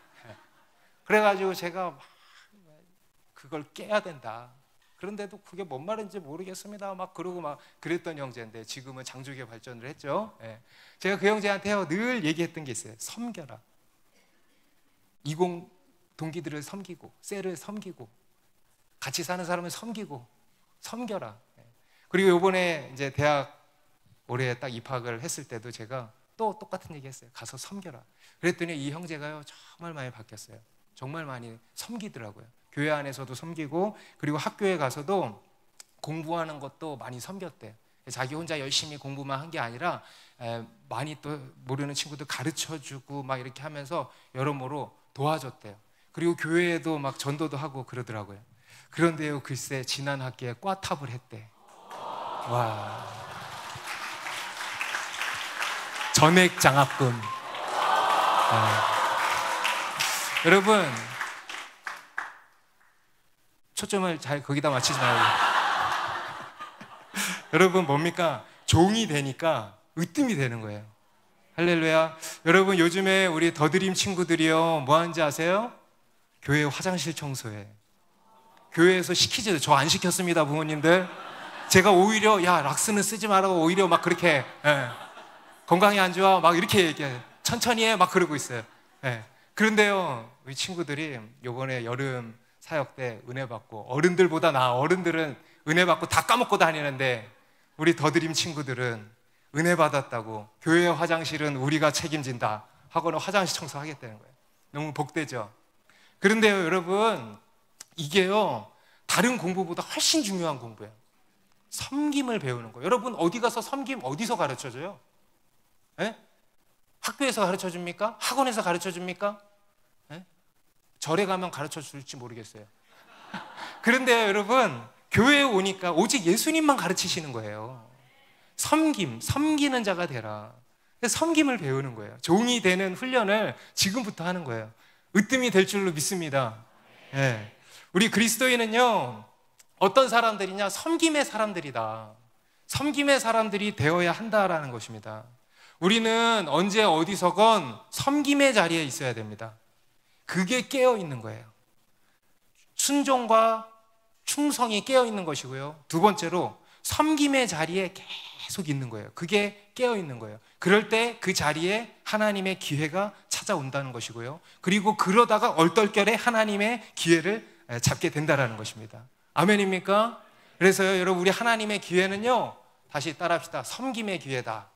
그래가지고 제가 막 그걸 깨야 된다. 그런데도 그게 뭔 말인지 모르겠습니다. 막 그러고 막 그랬던 형제인데 지금은 장족의 발전을 했죠. 제가 그 형제한테요 늘 얘기했던 게 있어요. 섬겨라. 이공 동기들을 섬기고, 셀을 섬기고, 같이 사는 사람을 섬기고, 섬겨라. 그리고 이번에 이제 대학 올해 딱 입학을 했을 때도 제가 또 똑같은 얘기 했어요. 가서 섬겨라. 그랬더니 이 형제가요 정말 많이 바뀌었어요. 정말 많이 섬기더라고요. 교회 안에서도 섬기고, 그리고 학교에 가서도 공부하는 것도 많이 섬겼대요. 자기 혼자 열심히 공부만 한 게 아니라 많이 또 모르는 친구들 가르쳐주고 막 이렇게 하면서 여러모로 도와줬대요. 그리고 교회에도 막 전도도 하고 그러더라고요. 그런데요 글쎄 지난 학기에 꽈탑을 했대. 와, 전액 장학금. 여러분 초점을 잘 거기다 맞추지 말고 여러분 뭡니까? 종이 되니까 으뜸이 되는 거예요. 할렐루야. 여러분 요즘에 우리 더드림 친구들이요 뭐 하는지 아세요? 교회 화장실 청소해. 교회에서 시키지. 저 안 시켰습니다 부모님들. 제가 오히려 야 락스는 쓰지 말라고 오히려 막 그렇게 건강이 안 좋아 막 이렇게 얘기해. 천천히 해 막 그러고 있어요. 그런데요 우리 친구들이 요번에 여름 사역 때 은혜 받고, 어른들보다 어른들은 은혜 받고 다 까먹고 다니는데 우리 더드림 친구들은 은혜 받았다고 교회 화장실은 우리가 책임진다 하고는 화장실 청소하겠다는 거예요. 너무 복되죠. 그런데요 여러분 이게요 다른 공부보다 훨씬 중요한 공부예요. 섬김을 배우는 거예요. 여러분 어디 가서 섬김 어디서 가르쳐줘요? 학교에서 가르쳐줍니까? 학원에서 가르쳐줍니까? 절에 가면 가르쳐줄지 모르겠어요. 그런데 여러분 교회에 오니까 오직 예수님만 가르치시는 거예요. 섬기는 자가 되라. 섬김을 배우는 거예요. 종이 되는 훈련을 지금부터 하는 거예요. 으뜸이 될 줄로 믿습니다. 우리 그리스도인은요 어떤 사람들이냐? 섬김의 사람들이다. 섬김의 사람들이 되어야 한다라는 것입니다. 우리는 언제 어디서건 섬김의 자리에 있어야 됩니다. 그게 깨어있는 거예요. 순종과 충성이 깨어있는 것이고요. 두 번째로 섬김의 자리에 계속 있는 거예요. 그게 깨어있는 거예요. 그럴 때 그 자리에 하나님의 기회가 찾아온다는 것이고요. 그리고 그러다가 얼떨결에 하나님의 기회를 잡게 된다는 것입니다. 아멘입니까? 그래서요 여러분 우리 하나님의 기회는요 다시 따라합시다. 섬김의 기회다.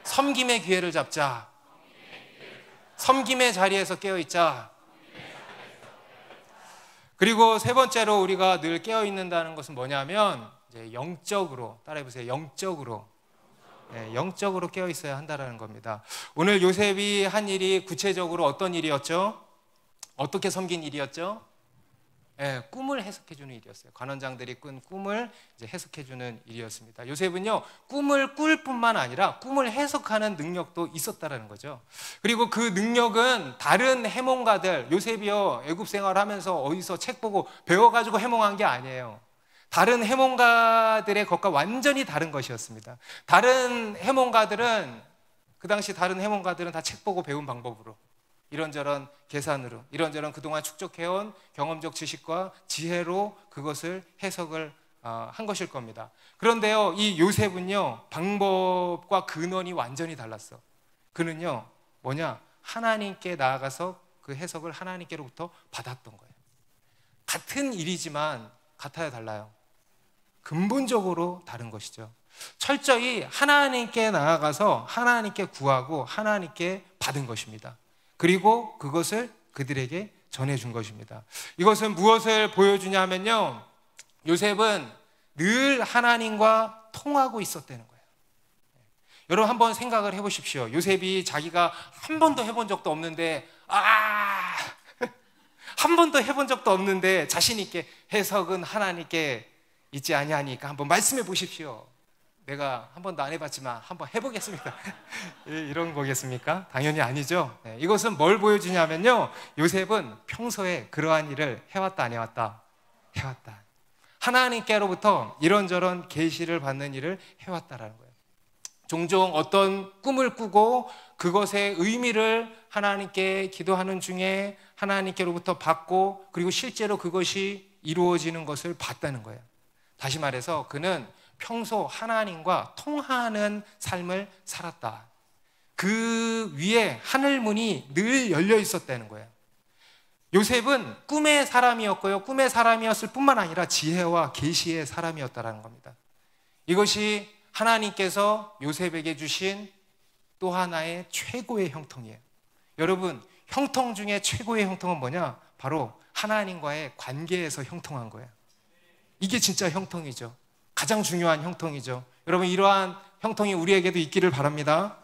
섬김의 기회를 잡자. 섬김의 자리에서 깨어있자. 그리고 세 번째로 우리가 늘 깨어있는다는 것은 뭐냐면 이제 영적으로, 따라해보세요. 영적으로 깨어있어야 한다는 겁니다. 오늘 요셉이 한 일이 구체적으로 어떤 일이었죠? 어떻게 섬긴 일이었죠? 꿈을 해석해주는 일이었어요. 관원장들이 꾼 꿈을 이제 해석해주는 일이었습니다. 요셉은요 꿈을 꿀 뿐만 아니라 꿈을 해석하는 능력도 있었다라는 거죠. 그리고 그 능력은 다른 해몽가들, 요셉이요 애굽 생활하면서 어디서 책 보고 배워가지고 해몽한 게 아니에요. 다른 해몽가들의 것과 완전히 다른 것이었습니다. 다른 해몽가들은 그 당시 다른 해몽가들은 다 책 보고 배운 방법으로 이런저런 계산으로 이런저런 그동안 축적해온 경험적 지식과 지혜로 그것을 해석을 한 것일 겁니다. 그런데요 이 요셉은요 방법과 근원이 완전히 달랐어. 그는요 뭐냐? 하나님께 나아가서 그 해석을 하나님께로부터 받았던 거예요. 같은 일이지만 같아요, 달라요? 근본적으로 다른 것이죠. 철저히 하나님께 나아가서 하나님께 구하고 하나님께 받은 것입니다. 그리고 그것을 그들에게 전해준 것입니다. 이것은 무엇을 보여주냐면요, 요셉은 늘 하나님과 통하고 있었다는 거예요. 여러분 한번 생각을 해보십시오. 요셉이 자기가 한 번도 해본 적도 없는데 한 번도 해본 적도 없는데 자신 있게 해석은 하나님께 있지 아니하니까 한번 말씀해 보십시오. 내가 한 번도 안 해봤지만 한번 해보겠습니다. 이런 거겠습니까? 당연히 아니죠. 이것은 뭘 보여주냐면요, 요셉은 평소에 그러한 일을 해왔다 안 해왔다? 해왔다. 하나님께로부터 이런저런 계시를 받는 일을 해왔다라는 거예요. 종종 어떤 꿈을 꾸고 그것의 의미를 하나님께 기도하는 중에 하나님께로부터 받고, 그리고 실제로 그것이 이루어지는 것을 봤다는 거예요. 다시 말해서 그는 평소 하나님과 통하는 삶을 살았다. 그 위에 하늘문이 늘 열려 있었다는 거예요. 요셉은 꿈의 사람이었고요, 꿈의 사람이었을 뿐만 아니라 지혜와 계시의 사람이었다는 겁니다. 이것이 하나님께서 요셉에게 주신 또 하나의 최고의 형통이에요. 여러분, 형통 중에 최고의 형통은 뭐냐? 바로 하나님과의 관계에서 형통한 거예요. 이게 진짜 형통이죠. 가장 중요한 형통이죠. 여러분, 이러한 형통이 우리에게도 있기를 바랍니다.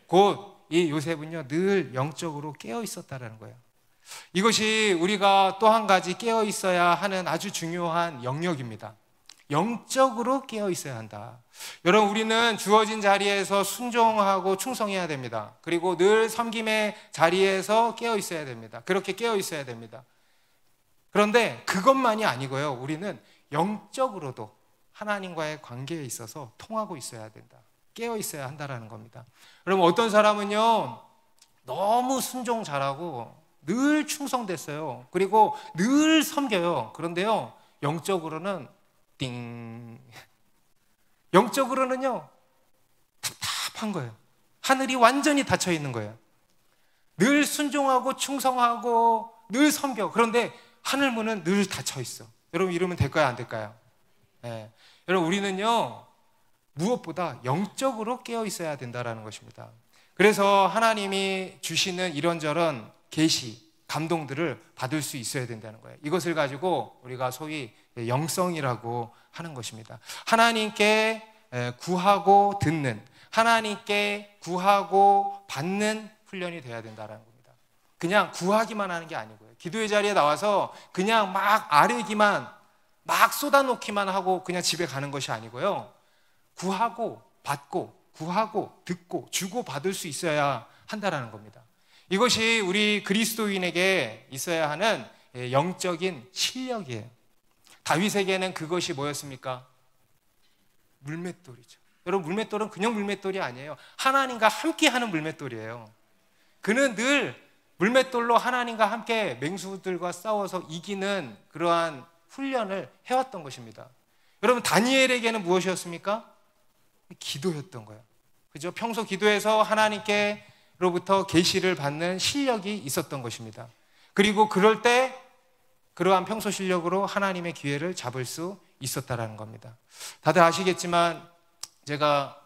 곧 이 요셉은요, 늘 영적으로 깨어 있었다는 거예요. 이것이 우리가 또 한 가지 깨어 있어야 하는 아주 중요한 영역입니다. 영적으로 깨어 있어야 한다. 여러분, 우리는 주어진 자리에서 순종하고 충성해야 됩니다. 그리고 늘 섬김의 자리에서 깨어 있어야 됩니다. 그렇게 깨어 있어야 됩니다. 그런데 그것만이 아니고요, 우리는 영적으로도 하나님과의 관계에 있어서 통하고 있어야 된다. 깨어 있어야 한다는 겁니다. 여러분, 어떤 사람은요, 너무 순종 잘하고 늘 충성됐어요. 그리고 늘 섬겨요. 그런데요, 영적으로는 영적으로는요, 답답한 거예요. 하늘이 완전히 닫혀 있는 거예요. 늘 순종하고 충성하고 늘 섬겨. 그런데 하늘문은 늘 닫혀 있어. 여러분, 이러면 될까요, 안 될까요? 네. 여러분, 우리는요, 무엇보다 영적으로 깨어 있어야 된다는 것입니다. 그래서 하나님이 주시는 이런저런 계시, 감동들을 받을 수 있어야 된다는 거예요. 이것을 가지고 우리가 소위 영성이라고 하는 것입니다. 하나님께 구하고 듣는, 하나님께 구하고 받는 훈련이 돼야 된다는 겁니다. 그냥 구하기만 하는 게 아니고요, 기도의 자리에 나와서 그냥 막 아뢰기만, 막 쏟아놓기만 하고 그냥 집에 가는 것이 아니고요, 구하고 받고, 구하고 듣고 주고 받을 수 있어야 한다는 겁니다. 이것이 우리 그리스도인에게 있어야 하는 영적인 실력이에요. 다윗에게는 그것이 뭐였습니까? 물맷돌이죠. 여러분, 물맷돌은 그냥 물맷돌이 아니에요. 하나님과 함께하는 물맷돌이에요. 그는 늘 물맷돌로 하나님과 함께 맹수들과 싸워서 이기는 그러한 훈련을 해왔던 것입니다. 여러분, 다니엘에게는 무엇이었습니까? 기도였던 거예요. 그죠? 평소 기도해서 하나님께로부터 계시를 받는 실력이 있었던 것입니다. 그리고 그럴 때 그러한 평소 실력으로 하나님의 기회를 잡을 수 있었다라는 겁니다. 다들 아시겠지만 제가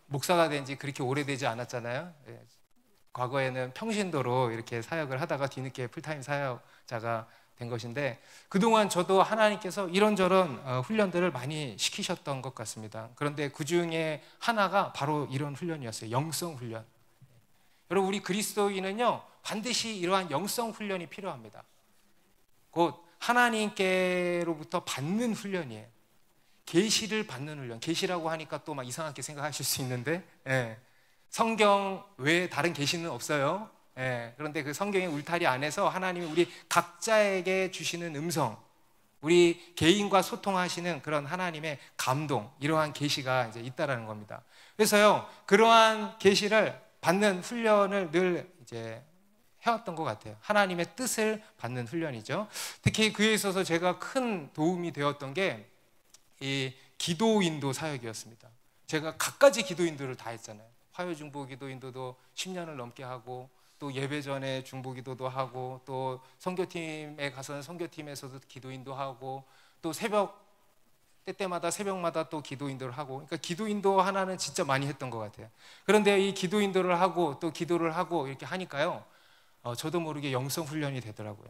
목사가 된 지 그렇게 오래되지 않았잖아요. 과거에는 평신도로 이렇게 사역을 하다가 뒤늦게 풀타임 사역자가 된 것인데, 그동안 저도 하나님께서 이런저런 훈련들을 많이 시키셨던 것 같습니다. 그런데 그 중에 하나가 바로 이런 훈련이었어요. 영성 훈련. 여러분, 우리 그리스도인은요, 반드시 이러한 영성 훈련이 필요합니다. 곧 하나님께로부터 받는 훈련이에요. 계시를 받는 훈련. 계시라고 하니까 또 막 이상하게 생각하실 수 있는데, 성경 외에 다른 계시는 없어요. 그런데 그 성경의 울타리 안에서 하나님이 우리 각자에게 주시는 음성, 우리 개인과 소통하시는 그런 하나님의 감동, 이러한 계시가 이제 있다라는 겁니다. 그래서요, 그러한 계시를 받는 훈련을 늘 이제 해왔던 것 같아요. 하나님의 뜻을 받는 훈련이죠. 특히 그에 있어서 제가 큰 도움이 되었던 게 이 기도인도 사역이었습니다. 제가 갖가지 기도인도를 다 했잖아요. 화요중보 기도인도도 10년을 넘게 하고, 또 예배 전에 중보기도도 하고, 또 선교팀에 가서는 선교팀에서도 기도인도 하고, 또 때때마다 새벽마다 또 기도인도를 하고, 그러니까 기도인도 하나는 진짜 많이 했던 것 같아요. 그런데 이 기도인도를 하고 또 기도를 하고 이렇게 하니까요, 저도 모르게 영성 훈련이 되더라고요.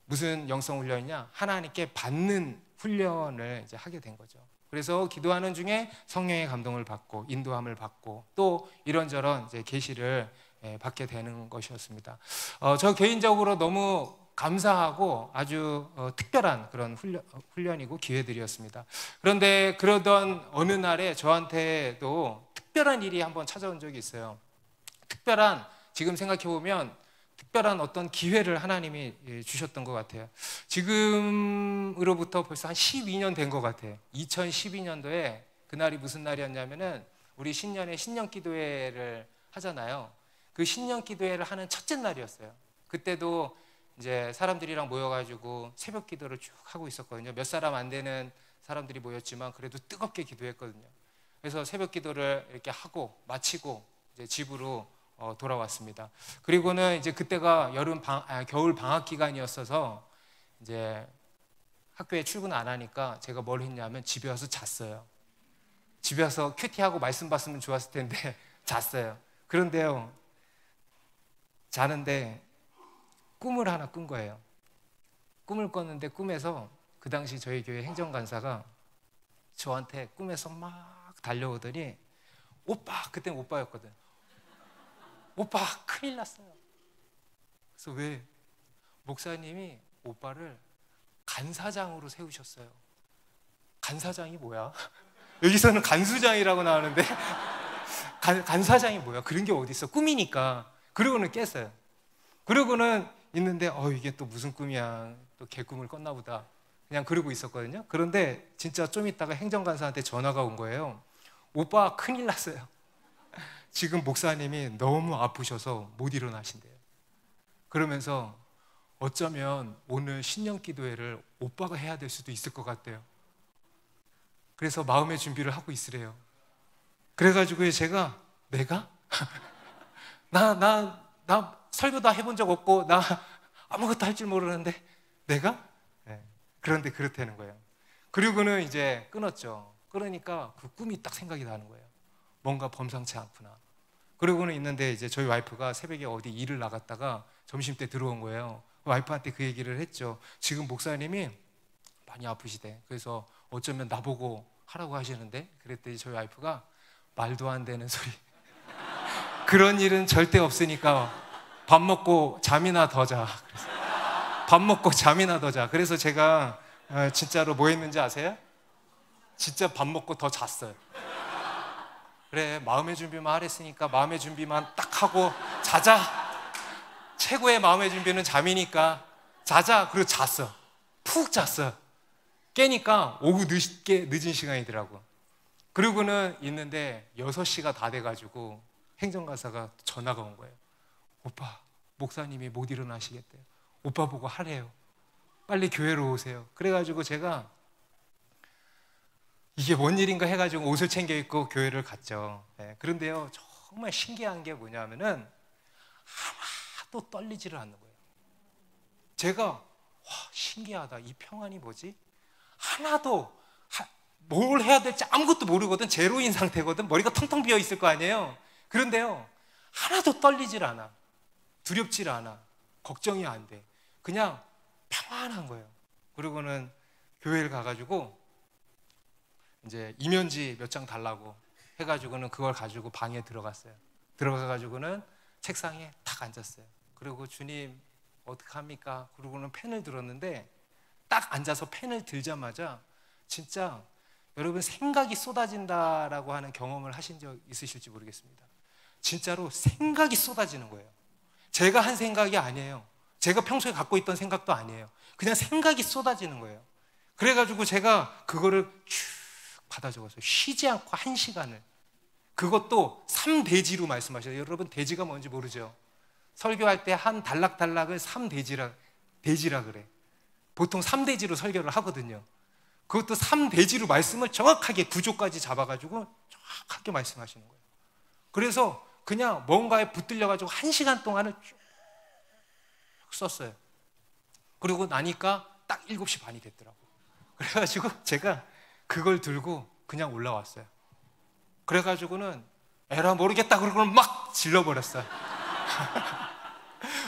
무슨 영성 훈련이냐? 하나님께 받는 훈련을 이제 하게 된 거죠. 그래서 기도하는 중에 성령의 감동을 받고 인도함을 받고 또 이런저런 이제 계시를 받게 되는 것이었습니다. 저 개인적으로 너무 감사하고 아주 특별한 그런 훈련이고 기회들이었습니다. 그런데 그러던 어느 날에 저한테도 특별한 일이 한번 찾아온 적이 있어요. 지금 생각해보면 특별한 어떤 기회를 하나님이 주셨던 것 같아요. 지금으로부터 벌써 한 12년 된 것 같아요. 2012년도에 그날이 무슨 날이었냐면은 우리 신년에 신년기도회를 하잖아요. 그 신년기도회를 하는 첫째 날이었어요. 그때도 이제 사람들이랑 모여가지고 새벽 기도를 쭉 하고 있었거든요. 몇 사람 안 되는 사람들이 모였지만 그래도 뜨겁게 기도했거든요. 그래서 새벽 기도를 이렇게 하고 마치고 이제 집으로 돌아왔습니다. 그리고는 이제 그때가 겨울 방학 기간이었어서 이제 학교에 출근 안 하니까 제가 뭘 했냐면 집에 와서 잤어요. 집에 와서 큐티하고 말씀 봤으면 좋았을 텐데 잤어요. 그런데요, 자는데 꿈을 하나 꾼 거예요. 꿈을 꿨는데 꿈에서 그 당시 저희 교회 행정간사가 저한테 꿈에서 막 달려오더니 그땐 오빠였거든. 오빠 큰일 났어요. 그래서 왜? 목사님이 오빠를 간사장으로 세우셨어요. 간사장이 뭐야? 여기서는 간수장이라고 나오는데 간사장이 뭐야? 그런 게 어디 있어? 꿈이니까. 그러고는 깼어요. 그러고는 있는데 이게 또 무슨 꿈이야? 또 개꿈을 꿨나 보다. 그냥 그러고 있었거든요. 그런데 진짜 좀 있다가 행정간사한테 전화가 온 거예요. 오빠 큰일 났어요. 지금 목사님이 너무 아프셔서 못 일어나신대요. 그러면서 어쩌면 오늘 신년기도회를 오빠가 해야 될 수도 있을 것 같대요. 그래서 마음의 준비를 하고 있으래요. 그래가지고 제가 내가? 나 설교 다 해본 적 없고 나 아무것도 할 줄 모르는데 내가? 네. 그런데 그렇다는 거예요. 그리고는 이제 끊었죠. 그러니까 그 꿈이 딱 생각이 나는 거예요. 뭔가 범상치 않구나. 그러고는 있는데 이제 저희 와이프가 새벽에 어디 일을 나갔다가 점심때 들어온 거예요. 와이프한테 그 얘기를 했죠. 지금 목사님이 많이 아프시대. 그래서 어쩌면 나보고 하라고 하시는데, 그랬더니 저희 와이프가 말도 안 되는 소리. 그런 일은 절대 없으니까 밥 먹고 잠이나 더 자. 밥 먹고 잠이나 더 자. 그래서 제가 진짜로 뭐 했는지 아세요? 진짜 밥 먹고 더 잤어요. 그래, 마음의 준비만 하랬으니까 마음의 준비만 딱 하고 자자. 최고의 마음의 준비는 잠이니까 자자. 그리고 잤어. 푹 잤어. 깨니까 오후 늦은 시간이더라고. 그러고는 있는데 6시가 다 돼가지고 행정가사가 전화가 온 거예요. 오빠, 목사님이 못 일어나시겠대요. 오빠 보고 하래요. 빨리 교회로 오세요. 그래가지고 제가 이게 뭔 일인가 해가지고 옷을 챙겨 입고 교회를 갔죠. 네, 그런데요, 정말 신기한 게 뭐냐면은 하나도 떨리지를 않는 거예요. 제가 신기하다. 이 평안이 뭐지? 하나도 뭘 해야 될지 아무것도 모르거든. 제로인 상태거든. 머리가 텅텅 비어 있을 거 아니에요. 그런데요, 하나도 떨리질 않아. 두렵질 않아. 걱정이 안 돼. 그냥 평안한 거예요. 그리고는 교회를 가가지고 이제 이면지 몇 장 달라고 해가지고는 그걸 가지고 방에 들어갔어요. 들어가가지고는 책상에 탁 앉았어요. 그리고 주님 어떡합니까? 그러고는 펜을 들었는데 딱 앉아서 펜을 들자마자 진짜 여러분 생각이 쏟아진다라고 하는 경험을 하신 적 있으실지 모르겠습니다. 진짜로 생각이 쏟아지는 거예요. 제가 한 생각이 아니에요. 제가 평소에 갖고 있던 생각도 아니에요. 그냥 생각이 쏟아지는 거예요. 그래가지고 제가 그거를 쭉 받아 적었어요. 쉬지 않고 1시간을. 그것도 3대지로 말씀하셔요. 여러분 대지가 뭔지 모르죠? 설교할 때 한 단락단락을 3대지라 그래. 보통 3대지로 설교를 하거든요. 그것도 3대지로 말씀을 정확하게 구조까지 잡아가지고 정확하게 말씀하시는 거예요. 그래서 그냥 뭔가에 붙들려가지고 1시간 동안을 쭉 썼어요. 그리고 나니까 딱 7시 반이 됐더라고요. 그래가지고 제가 그걸 들고 그냥 올라왔어요. 그래가지고는 에라 모르겠다 그러고는 막 질러버렸어요.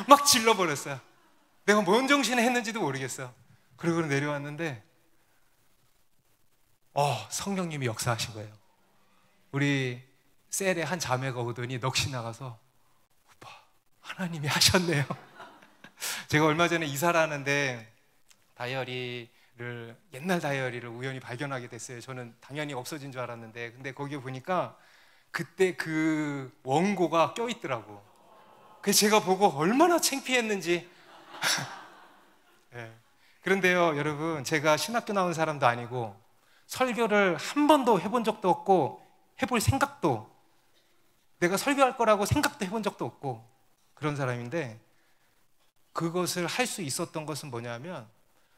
막 질러버렸어요. 내가 뭔 정신에 했는지도 모르겠어요. 그리고 내려왔는데 성령님이 역사하신 거예요. 우리 셀에 한 자매가 오더니 넋이 나가서 오빠 하나님이 하셨네요. 제가 얼마 전에 이사를 하는데 옛날 다이어리를 우연히 발견하게 됐어요. 저는 당연히 없어진 줄 알았는데 근데 거기에 보니까 그때 그 원고가 껴있더라고. 그래서 제가 보고 얼마나 창피했는지. 네. 그런데요 여러분, 제가 신학교 나온 사람도 아니고 설교를 한 번도 해본 적도 없고 해볼 생각도, 내가 설교할 거라고 생각도 해본 적도 없고 그런 사람인데, 그것을 할 수 있었던 것은 뭐냐면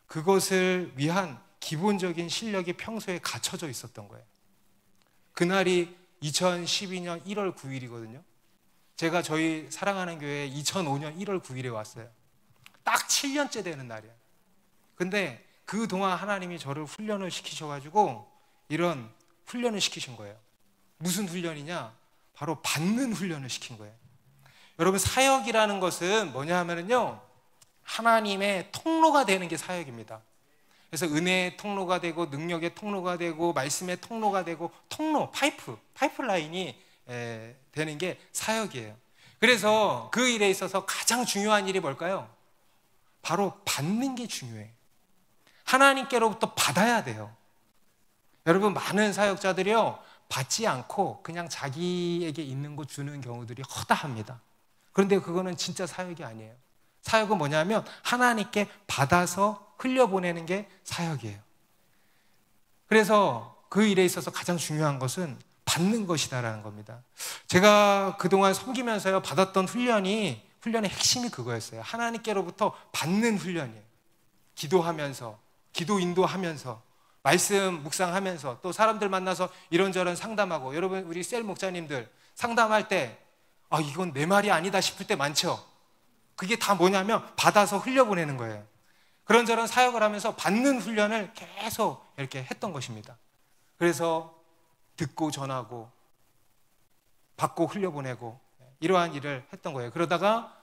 그것을 위한 기본적인 실력이 평소에 갖춰져 있었던 거예요. 그날이 2012년 1월 9일이거든요 제가 저희 사랑하는 교회에 2005년 1월 9일에 왔어요. 딱 7년째 되는 날이에요. 근데 그동안 하나님이 저를 훈련을 시키셔가지고 이런 훈련을 시키신 거예요. 무슨 훈련이냐? 바로 받는 훈련을 시킨 거예요. 여러분, 사역이라는 것은 뭐냐 하면은요, 하나님의 통로가 되는 게 사역입니다. 그래서 은혜의 통로가 되고 능력의 통로가 되고 말씀의 통로가 되고 파이프라인이 되는 게 사역이에요. 그래서 그 일에 있어서 가장 중요한 일이 뭘까요? 바로 받는 게 중요해요. 하나님께로부터 받아야 돼요. 여러분, 많은 사역자들이요 받지 않고 그냥 자기에게 있는 거 주는 경우들이 허다합니다. 그런데 그거는 진짜 사역이 아니에요. 사역은 뭐냐면 하나님께 받아서 흘려보내는 게 사역이에요. 그래서 그 일에 있어서 가장 중요한 것은 받는 것이다라는 겁니다. 제가 그동안 섬기면서요 받았던 훈련의 핵심이 그거였어요. 하나님께로부터 받는 훈련이에요. 기도하면서, 기도 인도하면서, 말씀 묵상하면서, 또 사람들 만나서 이런저런 상담하고. 여러분, 우리 셀 목자님들 상담할 때 이건 내 말이 아니다 싶을 때 많죠. 그게 다 뭐냐면 받아서 흘려보내는 거예요. 그런저런 사역을 하면서 받는 훈련을 계속 이렇게 했던 것입니다. 그래서 듣고 전하고 받고 흘려보내고 이러한 일을 했던 거예요. 그러다가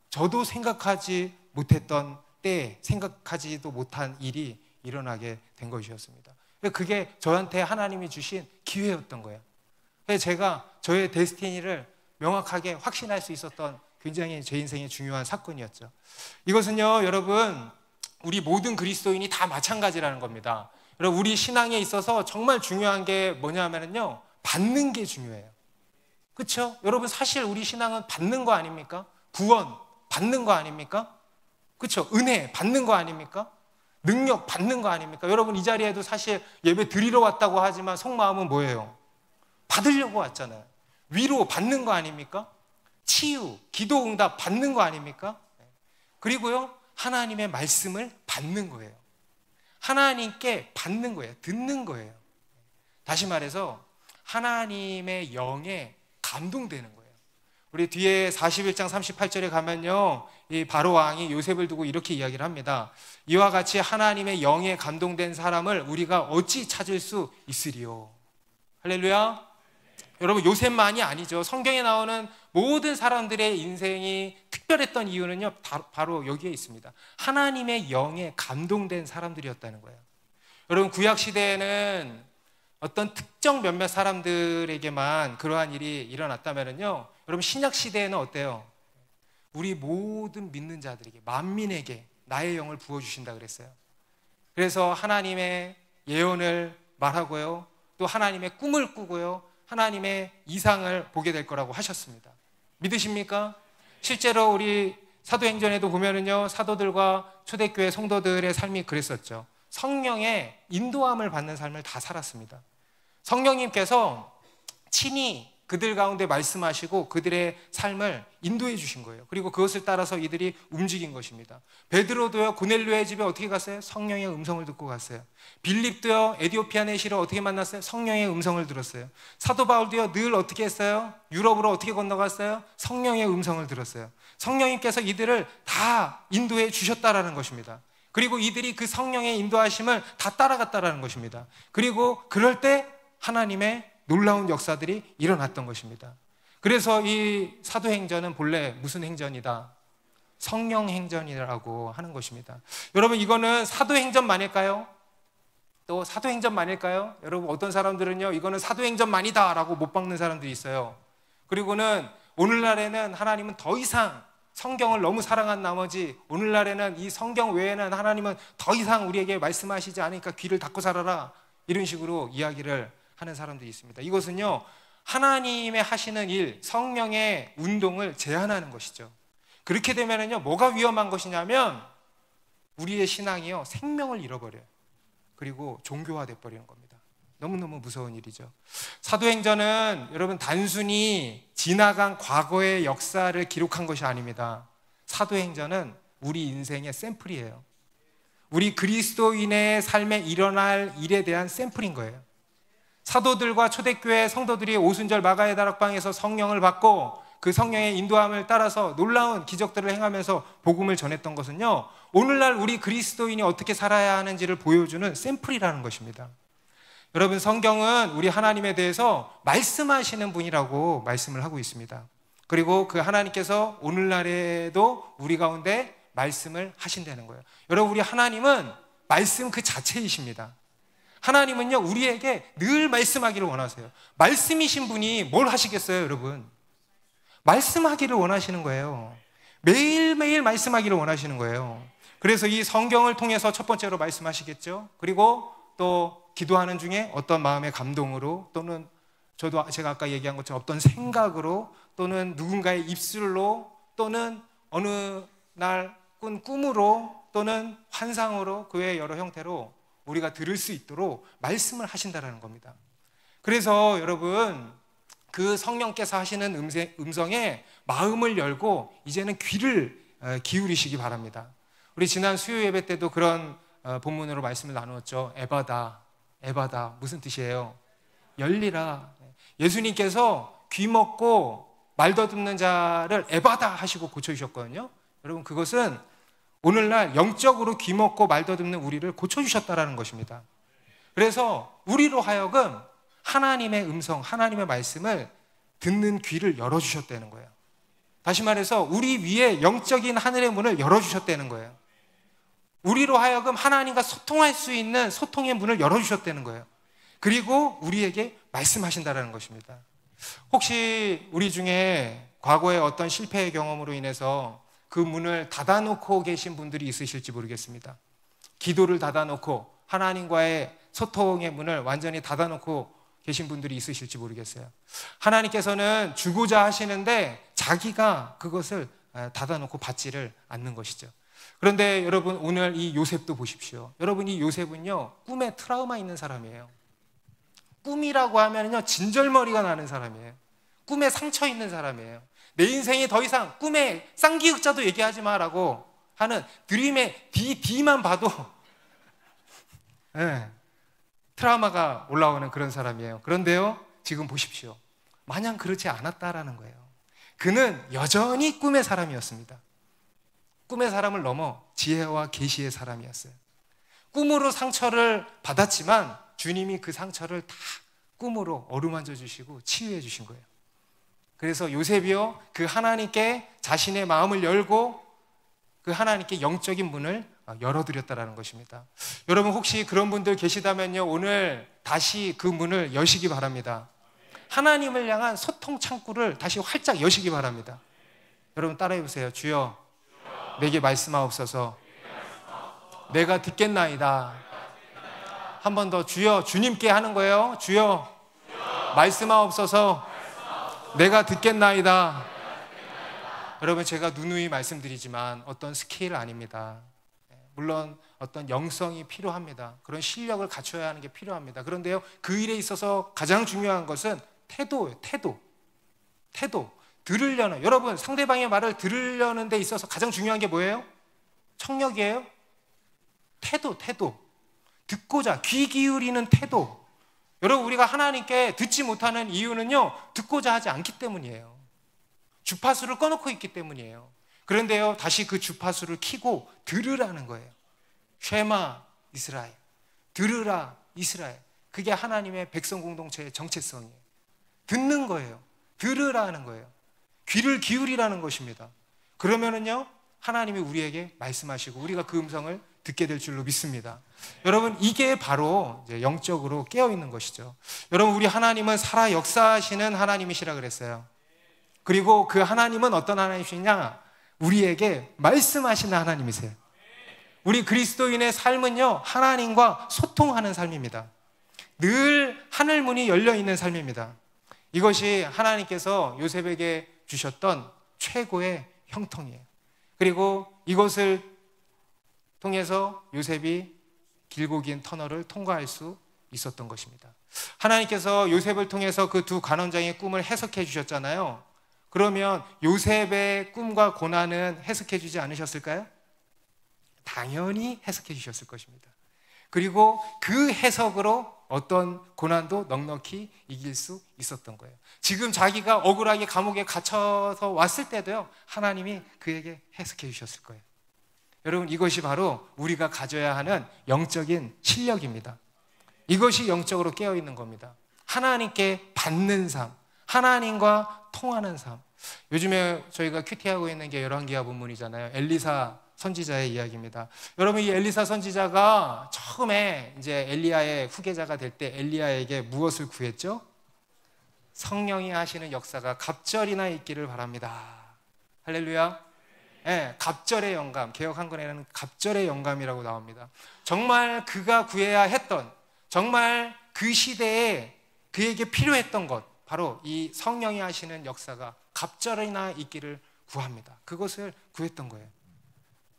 저도 생각하지 못했던 때에 생각하지도 못한 일이 일어나게 된 것이었습니다. 그게 저한테 하나님이 주신 기회였던 거예요. 그래서 제가 저의 데스티니를 명확하게 확신할 수 있었던 굉장히 제 인생의 중요한 사건이었죠. 이것은요 여러분, 우리 모든 그리스도인이 다 마찬가지라는 겁니다. 여러분, 우리 신앙에 있어서 정말 중요한 게 뭐냐면요, 받는 게 중요해요. 그렇죠? 여러분, 사실 우리 신앙은 받는 거 아닙니까? 구원 받는 거 아닙니까? 그렇죠? 은혜 받는 거 아닙니까? 능력 받는 거 아닙니까? 여러분, 이 자리에도 사실 예배 드리러 왔다고 하지만 속마음은 뭐예요? 받으려고 왔잖아요. 위로 받는 거 아닙니까? 치유, 기도 응답 받는 거 아닙니까? 그리고요, 하나님의 말씀을 받는 거예요. 하나님께 받는 거예요. 듣는 거예요. 다시 말해서 하나님의 영에 감동되는 거예요. 우리 뒤에 41장 38절에 가면요, 이 바로 왕이 요셉을 두고 이렇게 이야기를 합니다. 이와 같이 하나님의 영에 감동된 사람을 우리가 어찌 찾을 수 있으리요. 할렐루야. 여러분, 요셉만이 아니죠. 성경에 나오는 모든 사람들의 인생이 특별했던 이유는요, 바로 여기에 있습니다. 하나님의 영에 감동된 사람들이었다는 거예요. 여러분, 구약시대에는 어떤 특정 몇몇 사람들에게만 그러한 일이 일어났다면요, 여러분, 신약시대에는 어때요? 우리 모든 믿는 자들에게, 만민에게 나의 영을 부어주신다 그랬어요. 그래서 하나님의 예언을 말하고요, 또 하나님의 꿈을 꾸고요, 하나님의 이상을 보게 될 거라고 하셨습니다. 믿으십니까? 실제로 우리 사도행전에도 보면은요, 사도들과 초대교회 성도들의 삶이 그랬었죠. 성령의 인도함을 받는 삶을 다 살았습니다. 성령님께서 친히 그들 가운데 말씀하시고 그들의 삶을 인도해 주신 거예요. 그리고 그것을 따라서 이들이 움직인 것입니다. 베드로도요, 고넬료의 집에 어떻게 갔어요? 성령의 음성을 듣고 갔어요. 빌립도요, 에디오피아 내시를 어떻게 만났어요? 성령의 음성을 들었어요. 사도 바울도요, 늘 어떻게 했어요? 유럽으로 어떻게 건너갔어요? 성령의 음성을 들었어요. 성령님께서 이들을 다 인도해 주셨다라는 것입니다. 그리고 이들이 그 성령의 인도하심을 다 따라갔다라는 것입니다. 그리고 그럴 때 하나님의 놀라운 역사들이 일어났던 것입니다. 그래서 이 사도행전은 본래 무슨 행전이다? 성령행전이라고 하는 것입니다. 여러분, 이거는 사도행전만일까요? 또 사도행전만일까요? 여러분, 어떤 사람들은요, 이거는 사도행전만이다 라고 못 박는 사람들이 있어요. 그리고는 오늘날에는 하나님은 더 이상 성경을 너무 사랑한 나머지 오늘날에는 이 성경 외에는 하나님은 더 이상 우리에게 말씀하시지 않으니까 귀를 닫고 살아라, 이런 식으로 이야기를 하는 사람들이 있습니다. 이것은요, 하나님의 하시는 일, 성령의 운동을 제한하는 것이죠. 그렇게 되면은요, 뭐가 위험한 것이냐면 우리의 신앙이요, 생명을 잃어버려요. 그리고 종교화돼 버리는 겁니다. 너무너무 무서운 일이죠. 사도행전은 여러분 단순히 지나간 과거의 역사를 기록한 것이 아닙니다. 사도행전은 우리 인생의 샘플이에요. 우리 그리스도인의 삶에 일어날 일에 대한 샘플인 거예요. 사도들과 초대교회 성도들이 오순절 마가의 다락방에서 성령을 받고 그 성령의 인도함을 따라서 놀라운 기적들을 행하면서 복음을 전했던 것은요, 오늘날 우리 그리스도인이 어떻게 살아야 하는지를 보여주는 샘플이라는 것입니다. 여러분, 성경은 우리 하나님에 대해서 말씀하시는 분이라고 말씀을 하고 있습니다. 그리고 그 하나님께서 오늘날에도 우리 가운데 말씀을 하신다는 거예요. 여러분, 우리 하나님은 말씀 그 자체이십니다. 하나님은요, 우리에게 늘 말씀하기를 원하세요. 말씀이신 분이 뭘 하시겠어요, 여러분? 말씀하기를 원하시는 거예요. 매일매일 말씀하기를 원하시는 거예요. 그래서 이 성경을 통해서 첫 번째로 말씀하시겠죠. 그리고 또 기도하는 중에 어떤 마음의 감동으로, 또는 제가 아까 얘기한 것처럼 어떤 생각으로, 또는 누군가의 입술로, 또는 어느 날 꾼 꿈으로, 또는 환상으로, 그 외의 여러 형태로 우리가 들을 수 있도록 말씀을 하신다는 겁니다. 그래서 여러분, 그 성령께서 하시는 음성에 마음을 열고 이제는 귀를 기울이시기 바랍니다. 우리 지난 수요 예배 때도 그런 본문으로 말씀을 나누었죠. 에바다 무슨 뜻이에요? 열리라. 예수님께서 귀 먹고 말 더듬는 자를 에바다 하시고 고쳐주셨거든요. 여러분, 그것은 오늘날 영적으로 귀 먹고 말 더듬는 우리를 고쳐주셨다는 것입니다. 그래서 우리로 하여금 하나님의 음성, 하나님의 말씀을 듣는 귀를 열어주셨다는 거예요. 다시 말해서 우리 위에 영적인 하늘의 문을 열어주셨다는 거예요. 우리로 하여금 하나님과 소통할 수 있는 소통의 문을 열어주셨다는 거예요. 그리고 우리에게 말씀하신다는 것입니다. 혹시 우리 중에 과거의 어떤 실패의 경험으로 인해서 그 문을 닫아놓고 계신 분들이 있으실지 모르겠습니다. 기도를 닫아놓고 하나님과의 소통의 문을 완전히 닫아놓고 계신 분들이 있으실지 모르겠어요. 하나님께서는 주고자 하시는데 자기가 그것을 닫아놓고 받지를 않는 것이죠. 그런데 여러분, 오늘 이 요셉도 보십시오. 여러분, 이 요셉은요, 꿈에 트라우마 있는 사람이에요. 꿈이라고 하면요, 진절머리가 나는 사람이에요. 꿈에 상처 있는 사람이에요. 내 인생이 더 이상 꿈에 쌍기흑자도 얘기하지 마라고 하는 드림의 D만 봐도 네, 트라우마가 올라오는 그런 사람이에요. 그런데요, 지금 보십시오. 마냥 그렇지 않았다라는 거예요. 그는 여전히 꿈의 사람이었습니다. 꿈의 사람을 넘어 지혜와 계시의 사람이었어요. 꿈으로 상처를 받았지만 주님이 그 상처를 다 꿈으로 어루만져 주시고 치유해 주신 거예요. 그래서 요셉이요, 그 하나님께 자신의 마음을 열고 그 하나님께 영적인 문을 열어드렸다라는 것입니다. 여러분, 혹시 그런 분들 계시다면요, 오늘 다시 그 문을 여시기 바랍니다. 하나님을 향한 소통 창구를 다시 활짝 여시기 바랍니다. 여러분, 따라해 보세요. 주여, 내게 말씀하옵소서. 내가 듣겠나이다. 한 번 더. 주여, 주님께 하는 거예요. 주여, 말씀하옵소서. 내가 듣겠나이다. 여러분, 제가 누누이 말씀드리지만 어떤 스케일 아닙니다. 물론 어떤 영성이 필요합니다. 그런 실력을 갖춰야 하는 게 필요합니다. 그런데요, 그 일에 있어서 가장 중요한 것은 태도예요. 태도. 태도, 들으려는, 여러분 상대방의 말을 들으려는 데 있어서 가장 중요한 게 뭐예요? 청력이에요? 태도. 듣고자 귀 기울이는 태도. 여러분 우리가 하나님께 듣지 못하는 이유는요, 듣고자 하지 않기 때문이에요. 주파수를 꺼놓고 있기 때문이에요. 그런데요, 다시 그 주파수를 켜고 들으라는 거예요. 쉐마 이스라엘, 들으라 이스라엘. 그게 하나님의 백성 공동체의 정체성이에요. 듣는 거예요. 들으라는 거예요. 귀를 기울이라는 것입니다. 그러면은요, 하나님이 우리에게 말씀하시고 우리가 그 음성을 듣게 될 줄로 믿습니다. 여러분, 이게 바로 이제 영적으로 깨어있는 것이죠. 여러분, 우리 하나님은 살아 역사하시는 하나님이시라 그랬어요. 그리고 그 하나님은 어떤 하나님이시냐? 우리에게 말씀하시는 하나님이세요. 우리 그리스도인의 삶은요, 하나님과 소통하는 삶입니다. 늘 하늘 문이 열려있는 삶입니다. 이것이 하나님께서 요셉에게 주셨던 최고의 형통이에요. 그리고 이것을 통해서 요셉이 길고 긴 터널을 통과할 수 있었던 것입니다. 하나님께서 요셉을 통해서 그 두 간원장의 꿈을 해석해 주셨잖아요. 그러면 요셉의 꿈과 고난은 해석해 주지 않으셨을까요? 당연히 해석해 주셨을 것입니다. 그리고 그 해석으로 어떤 고난도 넉넉히 이길 수 있었던 거예요. 지금 자기가 억울하게 감옥에 갇혀서 왔을 때도요, 하나님이 그에게 해석해 주셨을 거예요. 여러분, 이것이 바로 우리가 가져야 하는 영적인 실력입니다. 이것이 영적으로 깨어있는 겁니다. 하나님께 받는 삶, 하나님과 통하는 삶. 요즘에 저희가 큐티하고 있는 게 열왕기하 본문이잖아요. 엘리사 선지자의 이야기입니다. 여러분, 이 엘리사 선지자가 처음에 이제 엘리야의 후계자가 될 때 엘리야에게 무엇을 구했죠? 성령이 하시는 역사가 갑절이나 있기를 바랍니다. 할렐루야. 네, 갑절의 영감, 개역 한권에는 갑절의 영감이라고 나옵니다. 정말 그가 구해야 했던, 정말 그 시대에 그에게 필요했던 것, 바로 이 성령이 하시는 역사가 갑절이나 있기를 구합니다. 그것을 구했던 거예요.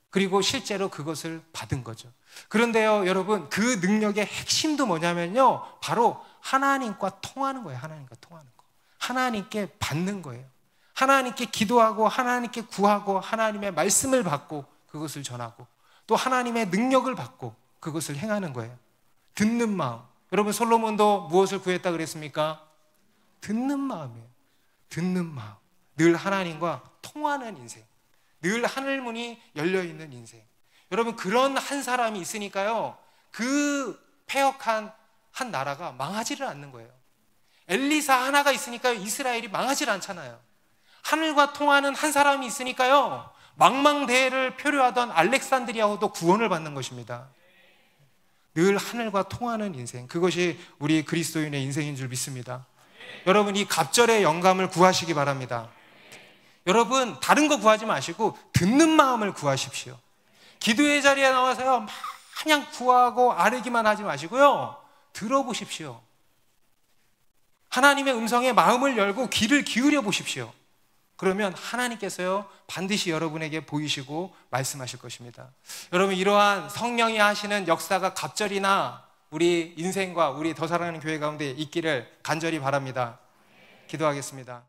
그리고 실제로 그것을 받은 거죠. 그런데요, 여러분, 그 능력의 핵심도 뭐냐면요, 바로 하나님과 통하는 거예요. 하나님과 통하는 거. 하나님께 받는 거예요. 하나님께 기도하고 하나님께 구하고 하나님의 말씀을 받고 그것을 전하고 또 하나님의 능력을 받고 그것을 행하는 거예요. 듣는 마음. 여러분, 솔로몬도 무엇을 구했다 그랬습니까? 듣는 마음이에요. 듣는 마음. 늘 하나님과 통하는 인생. 늘 하늘문이 열려있는 인생. 여러분, 그런 한 사람이 있으니까요, 그 패역한 한 나라가 망하지를 않는 거예요. 엘리사 하나가 있으니까 이스라엘이 망하질 않잖아요. 하늘과 통하는 한 사람이 있으니까요, 망망대해를 표류하던 알렉산드리아호도 구원을 받는 것입니다. 늘 하늘과 통하는 인생, 그것이 우리 그리스도인의 인생인 줄 믿습니다. 여러분, 이 갑절의 영감을 구하시기 바랍니다. 여러분, 다른 거 구하지 마시고 듣는 마음을 구하십시오. 기도의 자리에 나와서요, 마냥 구하고 아뢰기만 하지 마시고요, 들어보십시오. 하나님의 음성에 마음을 열고 귀를 기울여 보십시오. 그러면 하나님께서요, 반드시 여러분에게 보이시고 말씀하실 것입니다. 여러분, 이러한 성령이 하시는 역사가 갑절이나 우리 인생과 우리 더 사랑하는 교회 가운데 있기를 간절히 바랍니다. 기도하겠습니다.